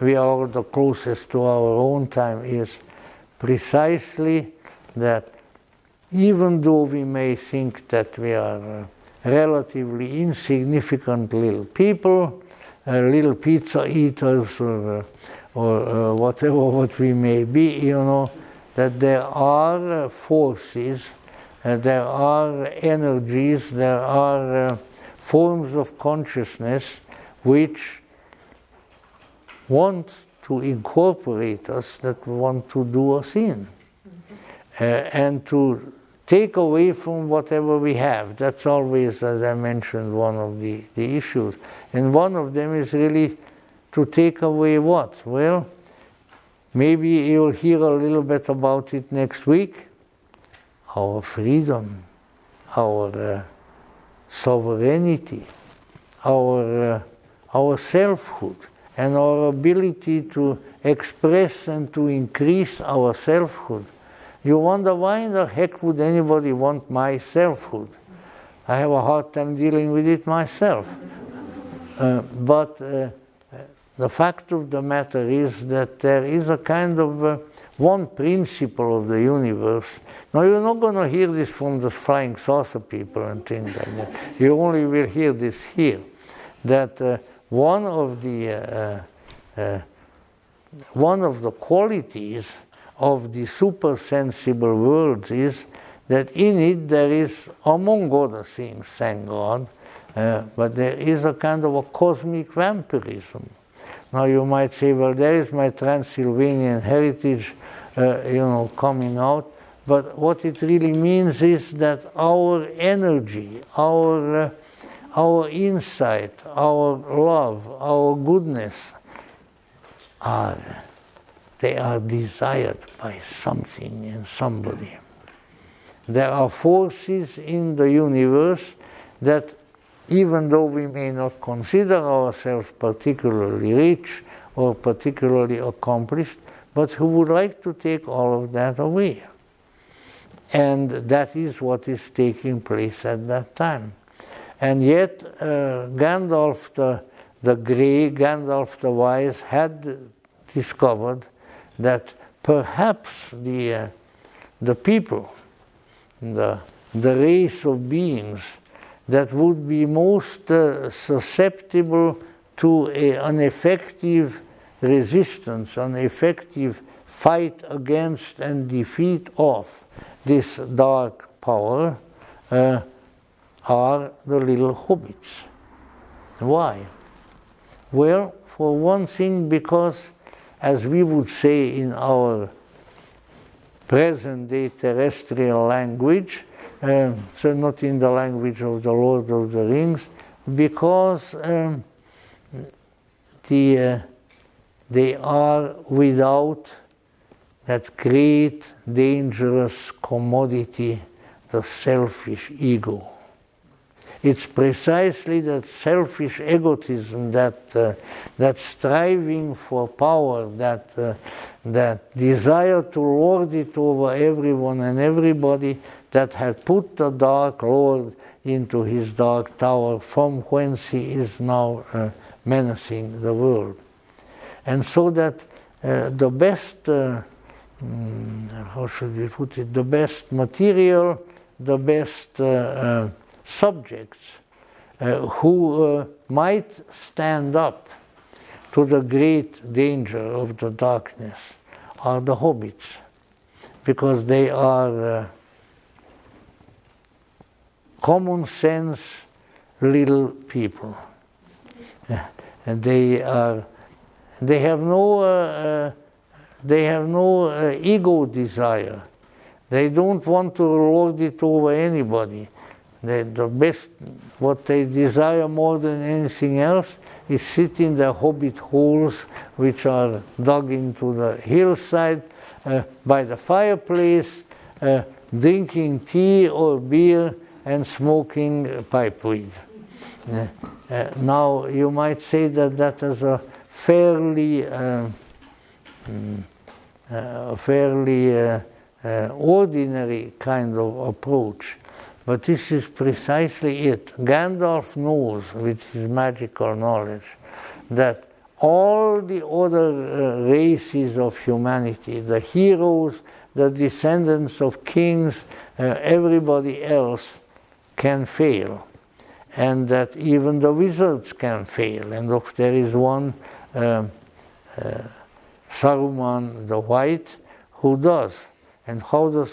we are the closest to our own time, is precisely that even though we may think that we are relatively insignificant little people, little pizza eaters or whatever what we may be, you know, that there are forces, there are energies, there are forms of consciousness which want to incorporate us, that want to do us in, and to take away from whatever we have. That's always, as I mentioned, one of the issues. And one of them is really to take away what? Well, maybe you'll hear a little bit about it next week. Our freedom, our sovereignty, our selfhood, and our ability to express and to increase our selfhood. You wonder, why in the heck would anybody want my selfhood? I have a hard time dealing with it myself. But the fact of the matter is that there is a kind of one principle of the universe. Now, you're not going to hear this from the flying saucer people and things like that. You only will hear this here. That one of the qualities of the super-sensible worlds is that in it there is, among other things, thank God, but there is a kind of a cosmic vampirism. Now you might say, well, there is my Transylvanian heritage, coming out, but what it really means is that our energy, our insight, our love, our goodness they are desired by something and somebody. There are forces in the universe that, even though we may not consider ourselves particularly rich or particularly accomplished, but who would like to take all of that away. And that is what is taking place at that time. And yet Gandalf the Grey, Gandalf the Wise, had discovered that perhaps the people, the race of beings that would be most susceptible to an effective resistance, an effective fight against and defeat of this dark power are the little hobbits. Why? Well, for one thing, because, as we would say in our present-day terrestrial language, so not in the language of the Lord of the Rings, because they are without that great, dangerous commodity, the selfish ego. It's precisely that selfish egotism, that striving for power, that desire to lord it over everyone and everybody, that had put the Dark Lord into his dark tower, from whence he is now menacing the world. And so that the best, how should we put it, the best material, the best subjects who might stand up to the great danger of the darkness are the hobbits, because they are common sense little people. And they have no ego desire. They don't want to lord it over anybody. The best, what they desire more than anything else, is sit in their hobbit holes, which are dug into the hillside, by the fireplace, drinking tea or beer and smoking pipeweed. Now you might say that that is a fairly ordinary kind of approach, but this is precisely it. Gandalf knows with his magical knowledge that all the other races of humanity, the heroes, the descendants of kings, everybody else can fail, and that even the wizards can fail. And if there is one, Saruman the White, who does. And how does,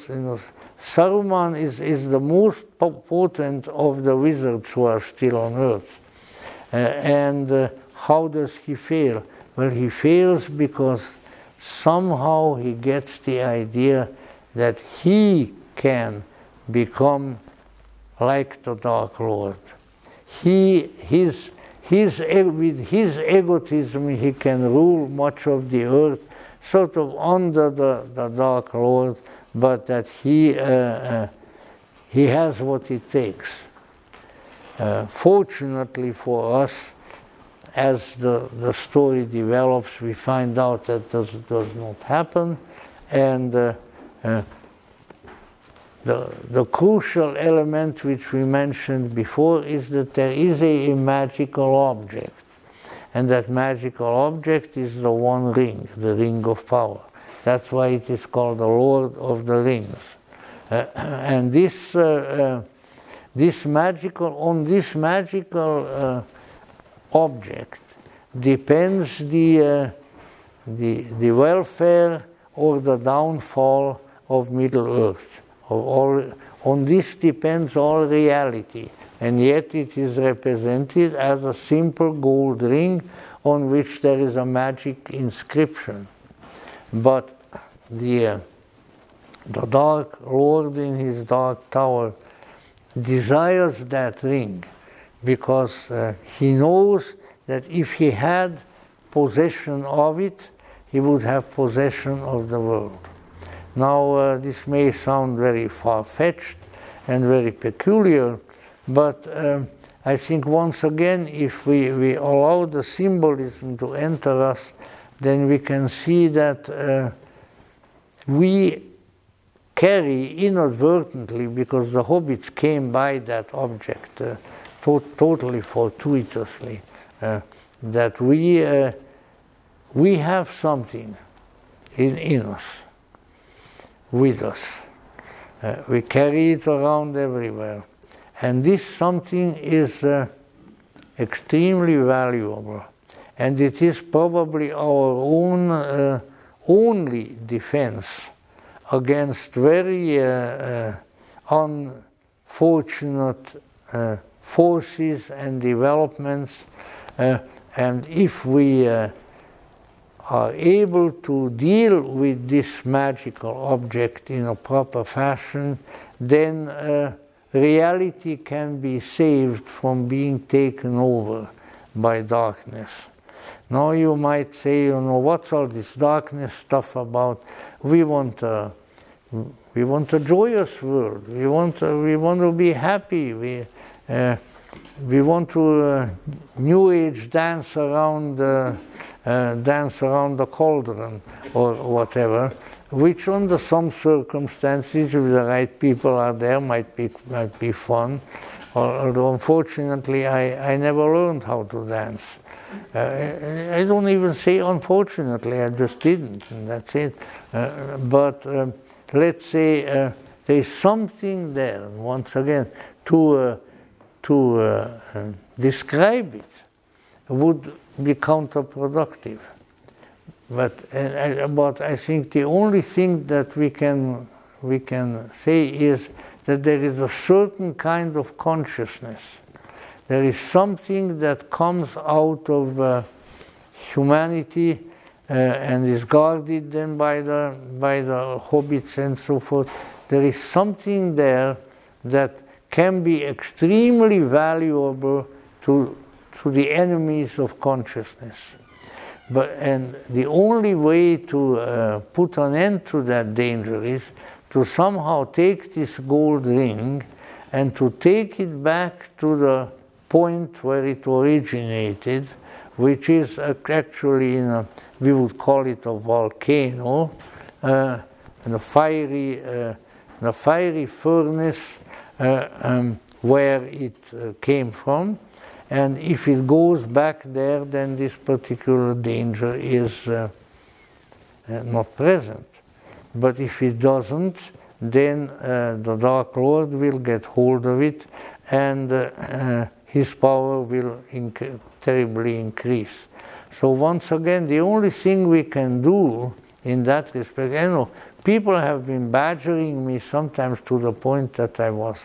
Saruman is the most potent of the wizards who are still on earth. And how does he fail? Well, he fails because somehow he gets the idea that he can become like the Dark Lord. With his egotism, he can rule much of the earth, sort of under the Dark Lord, but that he has what it takes. Fortunately for us, as the story develops, we find out that does not happen, and the crucial element which we mentioned before is that there is a magical object, and that magical object is the One Ring, the Ring of Power. That's why it is called the Lord of the Rings. And this magical object depends the welfare or the downfall of Middle Earth. On this depends all reality, and yet it is represented as a simple gold ring on which there is a magic inscription. But the Dark Lord in his dark tower desires that ring because he knows that if he had possession of it, he would have possession of the world. Now, this may sound very far-fetched and very peculiar, but I think once again, if we allow the symbolism to enter us, then we can see that we carry inadvertently, because the hobbits came by that object totally fortuitously, that we have something in us, with us. We carry it around everywhere. And this something is extremely valuable. And it is probably our own only defense against very unfortunate forces and developments. And if we are able to deal with this magical object in a proper fashion, then reality can be saved from being taken over by darkness. Now you might say, what's all this darkness stuff about? We want a joyous world. We want to be happy. We want to New Age dance around the cauldron or whatever, which under some circumstances, if the right people are there, might be fun. Although unfortunately, I never learned how to dance. I don't even say unfortunately, I just didn't, and that's it. But let's say there's something there, once again, to describe it would be counterproductive. But I think the only thing that we can say is that there is a certain kind of consciousness. There is something that comes out of humanity and is guarded then by the hobbits and so forth. There is something there that can be extremely valuable to the enemies of consciousness. And the only way to put an end to that danger is to somehow take this gold ring and to take it back to the point where it originated, which is actually we would call it a volcano, and a fiery furnace where it came from. And if it goes back there, then this particular danger is not present. But if it doesn't, then the Dark Lord will get hold of it, and his power will terribly increase. So once again, the only thing we can do in that respect, I know people have been badgering me sometimes to the point that I was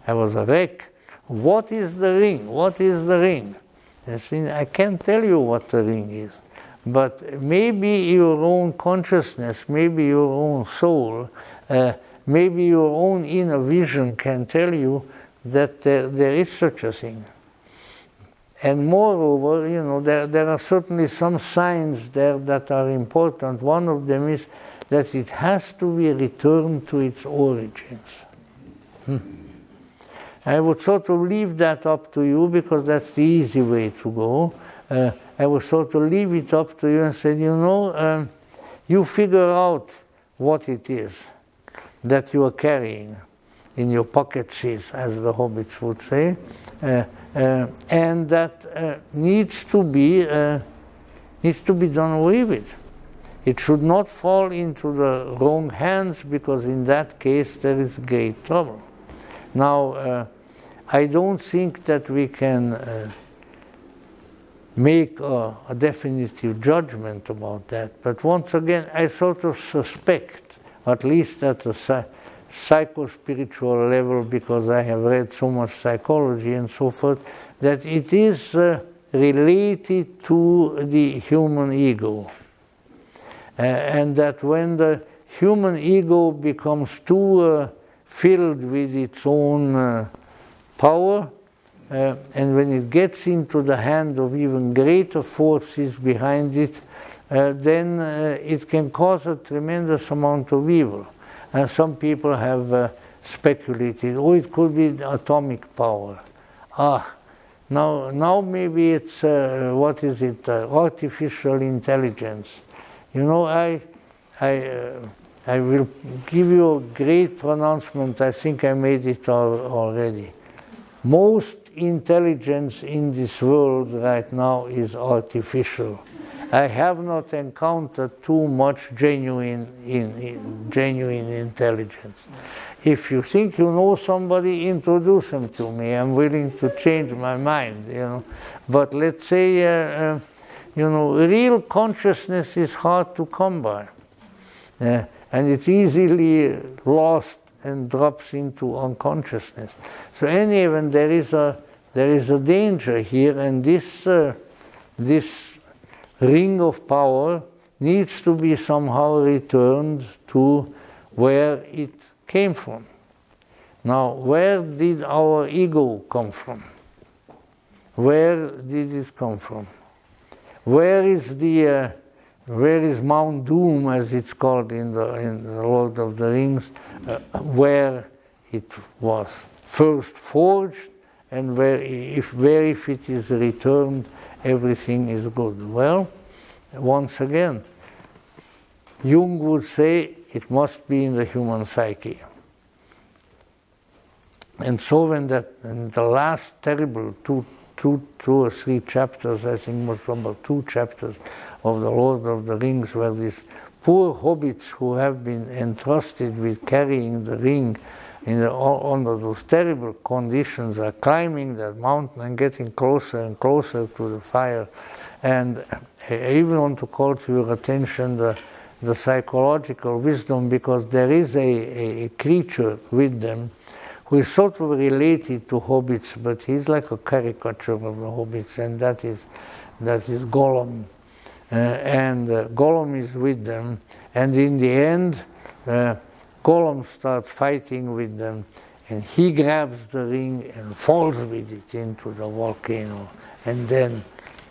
a wreck. What is the ring? What is the ring? I can't tell you what the ring is, but maybe your own consciousness, maybe your own soul, maybe your own inner vision can tell you that there is such a thing. And moreover, there are certainly some signs there that are important. One of them is that it has to be returned to its origins. I would sort of leave that up to you, because that's the easy way to go. I would sort of leave it up to you and say, you figure out what it is that you are carrying in your pockets, as the hobbits would say, and that needs to be done away with. It should not fall into the wrong hands, because in that case there is great trouble. Now, I don't think that we can make a definitive judgment about that, but once again, I sort of suspect, at least at a psycho-spiritual level, because I have read so much psychology and so forth, that it is related to the human ego. And that when the human ego becomes too filled with its own power, and when it gets into the hand of even greater forces behind it, then it can cause a tremendous amount of evil. And some people have speculated, it could be atomic power. Now maybe it's, artificial intelligence. I will give you a great pronouncement. I think I made it already. Most intelligence in this world right now is artificial. I have not encountered too much genuine intelligence. If you think you know somebody, introduce them to me. I'm willing to change my mind, But let's say, real consciousness is hard to come by. And it's easily lost and drops into unconsciousness. So anyway, there is a danger here, and this ring of power needs to be somehow returned to where it came from. Now, where did our ego come from? Where did it come from? Where is Mount Doom, as it's called in the Lord of the Rings, where it was first forged, and where if it is returned, everything is good? Well, once again, Jung would say it must be in the human psyche. And so when in the last terrible two or three chapters, I think it was about 2 chapters of the Lord of the Rings, where these poor hobbits who have been entrusted with carrying the ring under those terrible conditions are climbing that mountain and getting closer and closer to the fire. And I even want to call to your attention the psychological wisdom, because there is a creature with them who is sort of related to hobbits, but he's like a caricature of the hobbits, and that is Gollum. And Gollum is with them, and in the end, Gollum starts fighting with them, and he grabs the ring and falls with it into the volcano, and then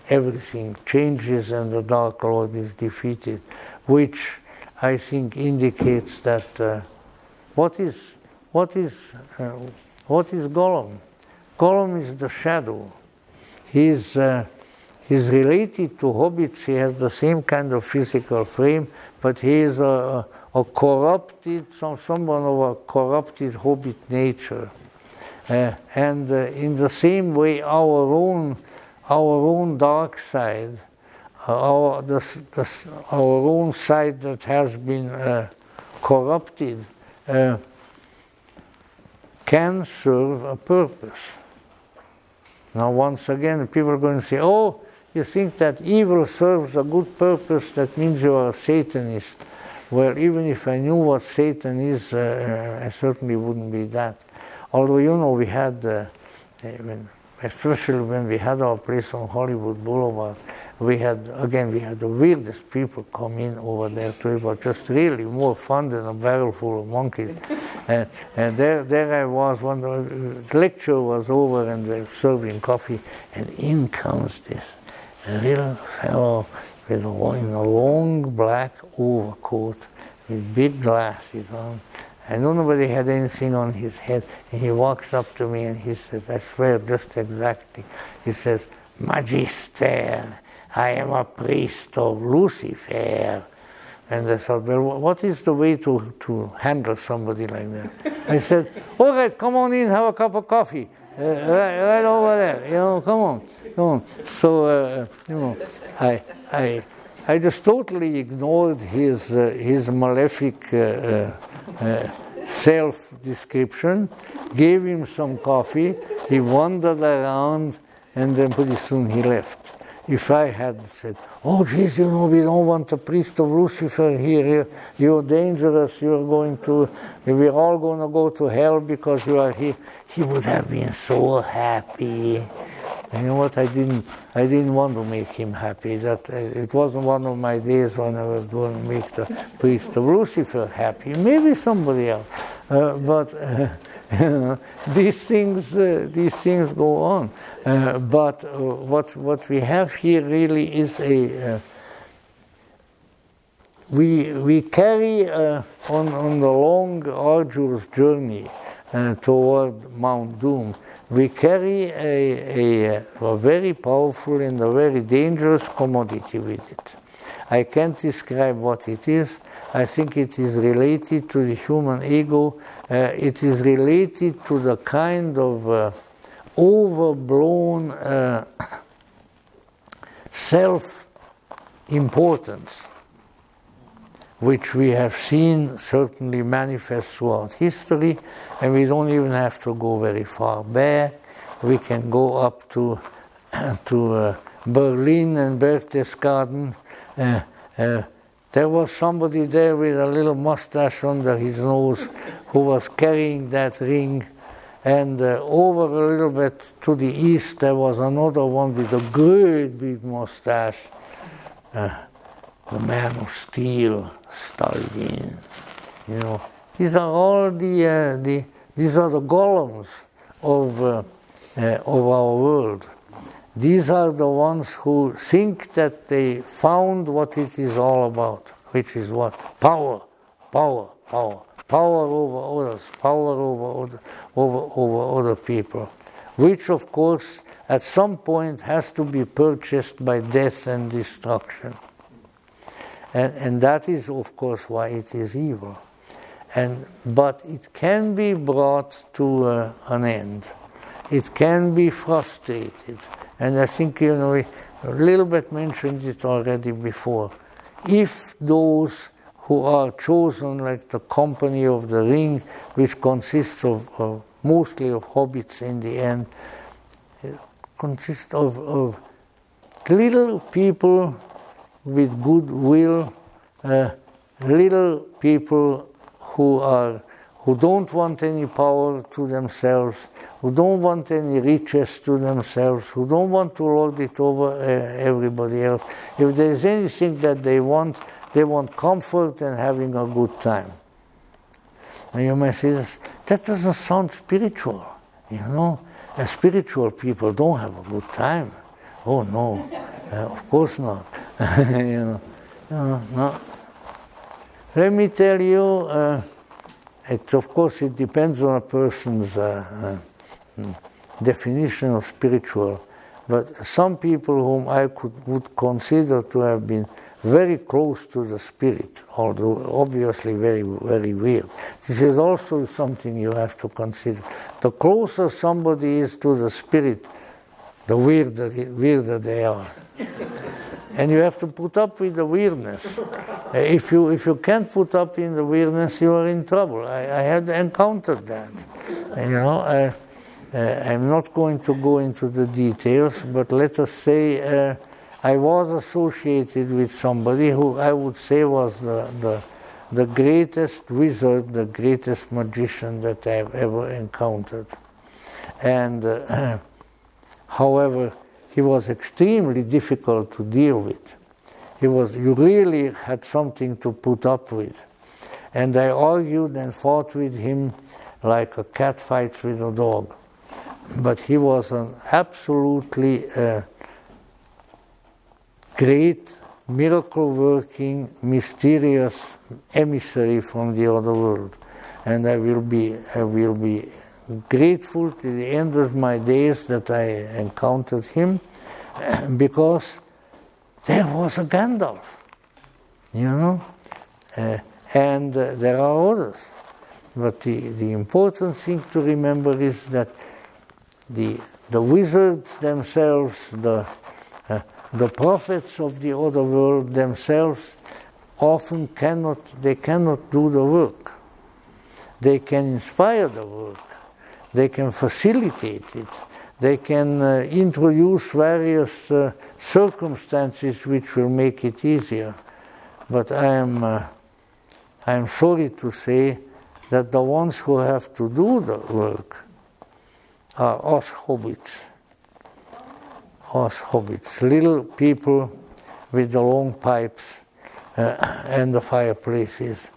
everything changes and the Dark Lord is defeated, which I think indicates that what is Gollum? Gollum is the shadow. He's related to hobbits. He has the same kind of physical frame, but he is a corrupted, someone of a corrupted hobbit nature. And in the same way, our own dark side, our own side that has been corrupted, can serve a purpose. Now, once again, people are going to say, "Oh, you think that evil serves a good purpose? That means you are a Satanist." Well, even if I knew what Satan is, I certainly wouldn't be that. Although, you know, we had, especially when we had our place on Hollywood Boulevard, we had the weirdest people come in over there too. It was just really more fun than a barrel full of monkeys. And there I was, when the lecture was over and they were serving coffee, and in comes this little fellow with a long black overcoat with big glasses on. And nobody had anything on his head. And he walks up to me and he says, I swear just exactly, he says, "Magister, I am a priest of Lucifer." And I thought, well, what is the way to handle somebody like that? I said, "All right, come on in, have a cup of coffee. Right over there, you know, come on. So, you know, I just totally ignored his malefic self-description, gave him some coffee, he wandered around, and then pretty soon he left. If I had said, "Oh, geez, you know, we don't want a priest of Lucifer here. You're dangerous. We're all going to go to hell because you are here," he would have been so happy. And you know what? I didn't want to make him happy. That it wasn't one of my days when I was going to make the priest of Lucifer happy. Maybe somebody else, but. These things go on, but what we have here really is we carry on the long arduous journey toward Mount Doom. We carry a very powerful and a very dangerous commodity with it. I can't describe what it is. I think it is related to the human ego. It is related to the kind of overblown self-importance which we have seen certainly manifest throughout history, and we don't even have to go very far back. We can go up to Berlin and Berchtesgaden. There was somebody there with a little mustache under his nose who was carrying that ring, and over a little bit to the east there was another one with a great big mustache. The man of steel, Stalin. You know, these are all these are the golems of our world. These are the ones who think that they found what it is all about, which is what? Power over others, power over other people, which of course at some point has to be purchased by death and destruction. And that is of course why it is evil. But it can be brought to an end. It can be frustrated. And I think, you know, we a little bit mentioned it already before. If those who are chosen, like the Company of the Ring, which consists of mostly of hobbits in the end, consists of little people with goodwill, little people who don't want any power to themselves, who don't want any riches to themselves, who don't want to lord it over everybody else. If there is anything that they want comfort and having a good time. And you may say, that doesn't sound spiritual, you know. Spiritual people don't have a good time. Oh no, Of course not. You know, no. Let me tell you, of course it depends on a person's definition of spiritual, but some people whom I would consider to have been very close to the spirit, although obviously very, very weird. This is also something you have to consider. The closer somebody is to the spirit, the weirder they are. And you have to put up with the weirdness. If you can't put up in the weirdness, you are in trouble. I had encountered that. You know, I'm not going to go into the details, but let us say I was associated with somebody who I would say was the greatest wizard, the greatest magician that I've ever encountered. And however, he was extremely difficult to deal with. You really had something to put up with. And I argued and fought with him like a cat fights with a dog. But he was an absolutely great, miracle-working, mysterious emissary from the other world. And I will be grateful to the end of my days that I encountered him, because there was a Gandalf, you know, and there are others. But the important thing to remember is that the wizards themselves, the prophets of the other world themselves, often cannot do the work. They can inspire the work. They can facilitate it. They can introduce various circumstances which will make it easier. But I am sorry to say that the ones who have to do the work are us hobbits. Us hobbits, little people with the long pipes and the fireplaces.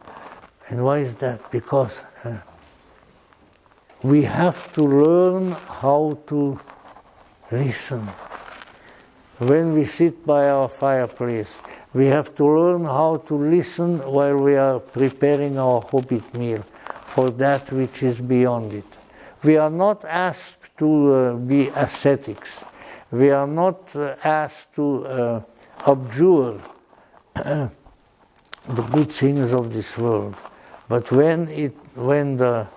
And why is that? Because we have to learn how to listen. When we sit by our fireplace, we have to learn how to listen while we are preparing our hobbit meal for that which is beyond it. We are not asked to be ascetics. We are not asked to abjure the good things of this world. But when the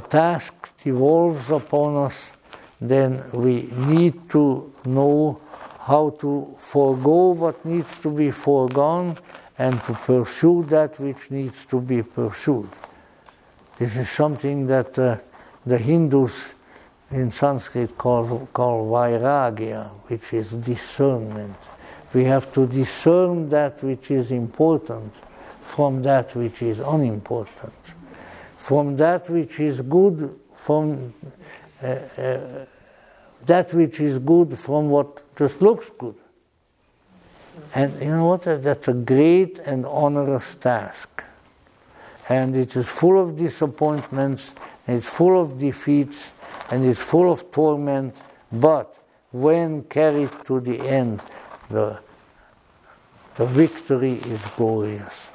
task devolves upon us, then we need to know how to forego what needs to be foregone and to pursue that which needs to be pursued. This is something that the Hindus in Sanskrit call vairagya, which is discernment. We have to discern that which is important from that which is unimportant, from that which is good, from that which is good from what just looks good. And you know what? That's a great and onerous task. And it is full of disappointments, and it's full of defeats, and it's full of torment, but when carried to the end, the victory is glorious.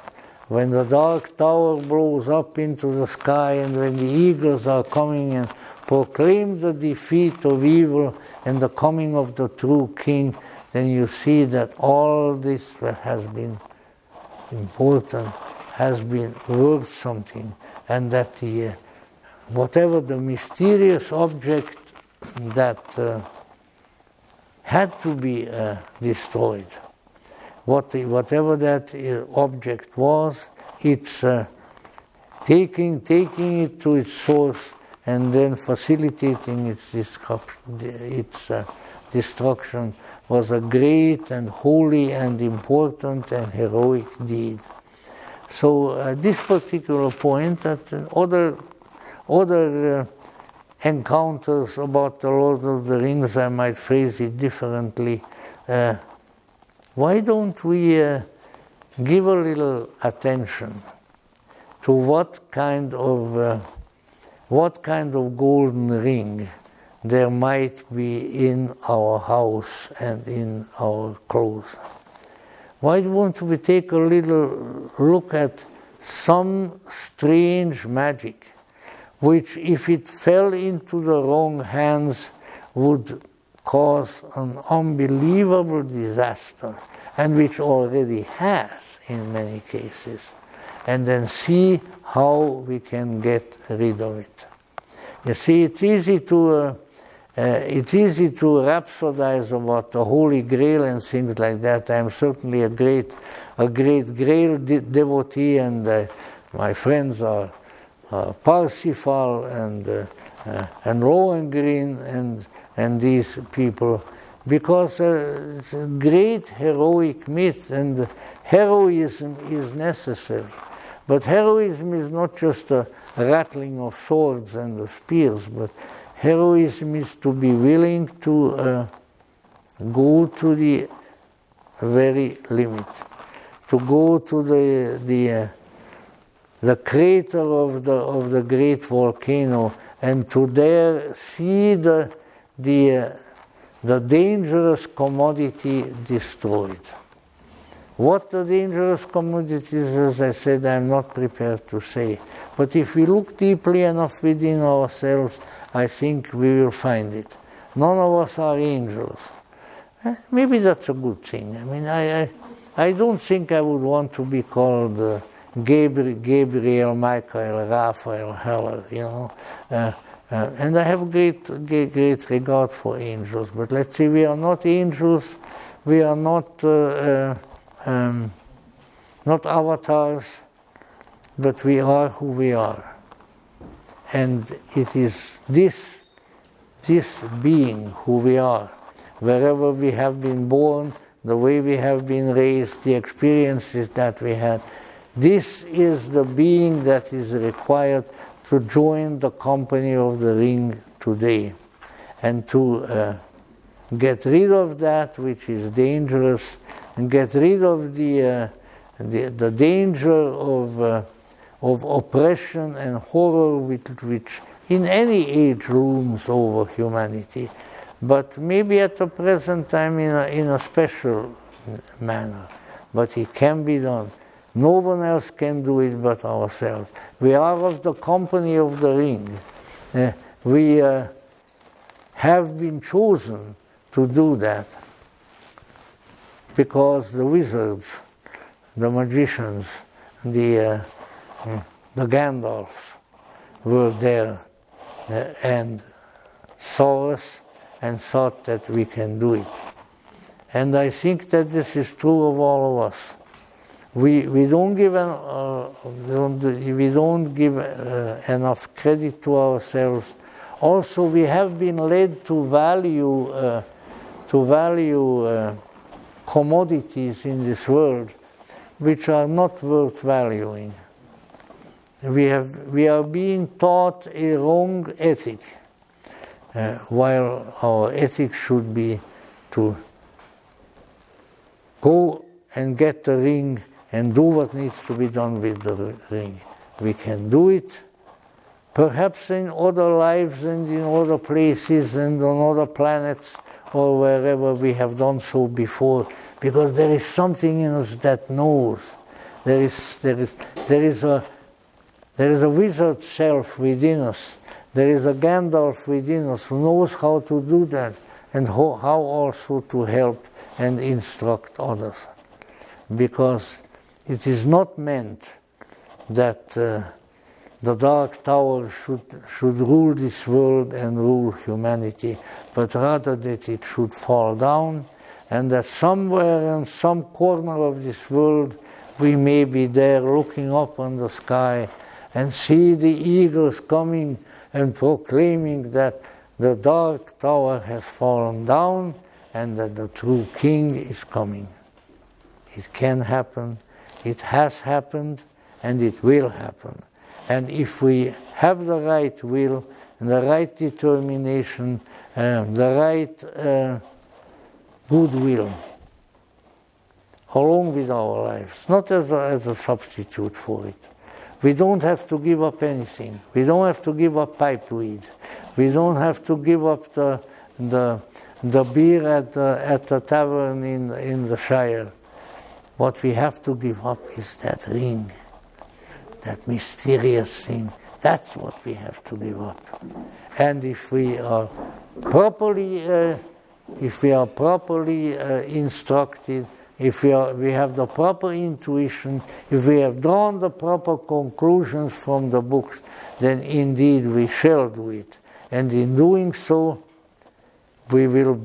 When the dark tower blows up into the sky, and when the eagles are coming and proclaim the defeat of evil and the coming of the true king, then you see that all this that has been important has been worth something, and that the whatever the mysterious object that had to be destroyed, whatever that object was, it's taking it to its source and then facilitating its destruction was a great and holy and important and heroic deed. So this particular point, that other encounters about the Lord of the Rings, I might phrase it differently. Why don't we give a little attention to what kind of golden ring there might be in our house and in our clothes. Why don't we take a little look at some strange magic, which if it fell into the wrong hands would cause an unbelievable disaster, and which already has in many cases, and then see how we can get rid of it. You see, it's easy to rhapsodize about the Holy Grail and things like that. I'm certainly a great Grail devotee, and my friends are Parsifal and Lohengrin and these people, because it's a great heroic myth, and heroism is necessary. But heroism is not just a rattling of swords and of spears, but heroism is to be willing to go to the very limit, to go to the crater of the great volcano, and to there see the dangerous commodity destroyed. What the dangerous commodity is, as I said, I'm not prepared to say. But if we look deeply enough within ourselves, I think we will find it. None of us are angels. Maybe that's a good thing. I mean, I don't think I would want to be called Gabriel, Michael, Raphael, Hoeller, you know. And I have great regard for angels. But let's say we are not angels. We are not avatars, but we are who we are. And it is this being who we are, wherever we have been born, the way we have been raised, the experiences that we had, this is the being that is required to join the company of the ring today, and to get rid of that which is dangerous, and get rid of the danger of oppression and horror which in any age looms over humanity, but maybe at the present time in a special manner. But it can be done. No one else can do it but ourselves. We are of the company of the ring. We have been chosen to do that because the wizards, the magicians, the Gandalfs were there and saw us and thought that we can do it. And I think that this is true of all of us. We don't give enough credit to ourselves. Also, we have been led to value commodities in this world which are not worth valuing. We are being taught a wrong ethic, while our ethic should be to go and get the ring and do what needs to be done with the ring. We can do it, perhaps in other lives and in other places and on other planets or wherever we have done so before, because there is something in us that knows. There is a wizard self within us. There is a Gandalf within us who knows how to do that, and how also to help and instruct others. Because it is not meant that the Dark Tower should rule this world and rule humanity, but rather that it should fall down, and that somewhere in some corner of this world we may be there looking up on the sky and see the eagles coming and proclaiming that the Dark Tower has fallen down and that the true king is coming. It can happen, it has happened, and it will happen. And if we have the right will, and the right determination, the right goodwill, along with our lives, not as a substitute for it, We don't have to give up anything. We don't have to give up pipeweed. We don't have to give up the beer at the tavern in the Shire. What we have to give up is that ring, that mysterious thing. That's what we have to give up. And if we are properly instructed, if we have the proper intuition, if we have drawn the proper conclusions from the books, then indeed we shall do it. And in doing so, we will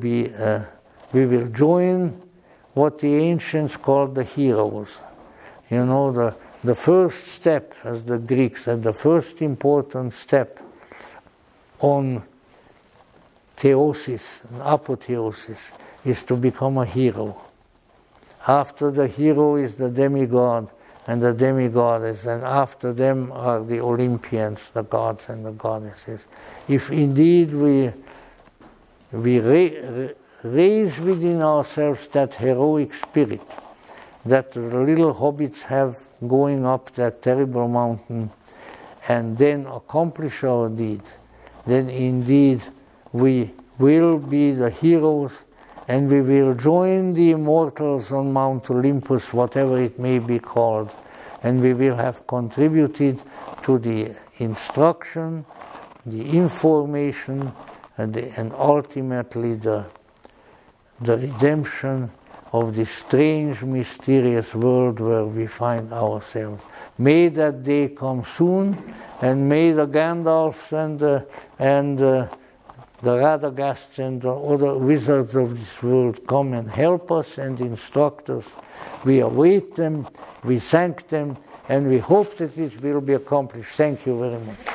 join what the ancients called the heroes. You know, the first step, as the Greeks said, the first important step on theosis, apotheosis, is to become a hero. After the hero is the demigod and the demigoddess, and after them are the Olympians, the gods and the goddesses. If indeed we raise within ourselves that heroic spirit that the little hobbits have going up that terrible mountain, and then accomplish our deed, then indeed we will be the heroes, and we will join the immortals on Mount Olympus, whatever it may be called, and we will have contributed to the instruction, the information, and ultimately the redemption of this strange, mysterious world where we find ourselves. May that day come soon, and may the Gandalfs and the Radagasts and the other wizards of this world come and help us and instruct us. We await them, we thank them, and we hope that it will be accomplished. Thank you very much.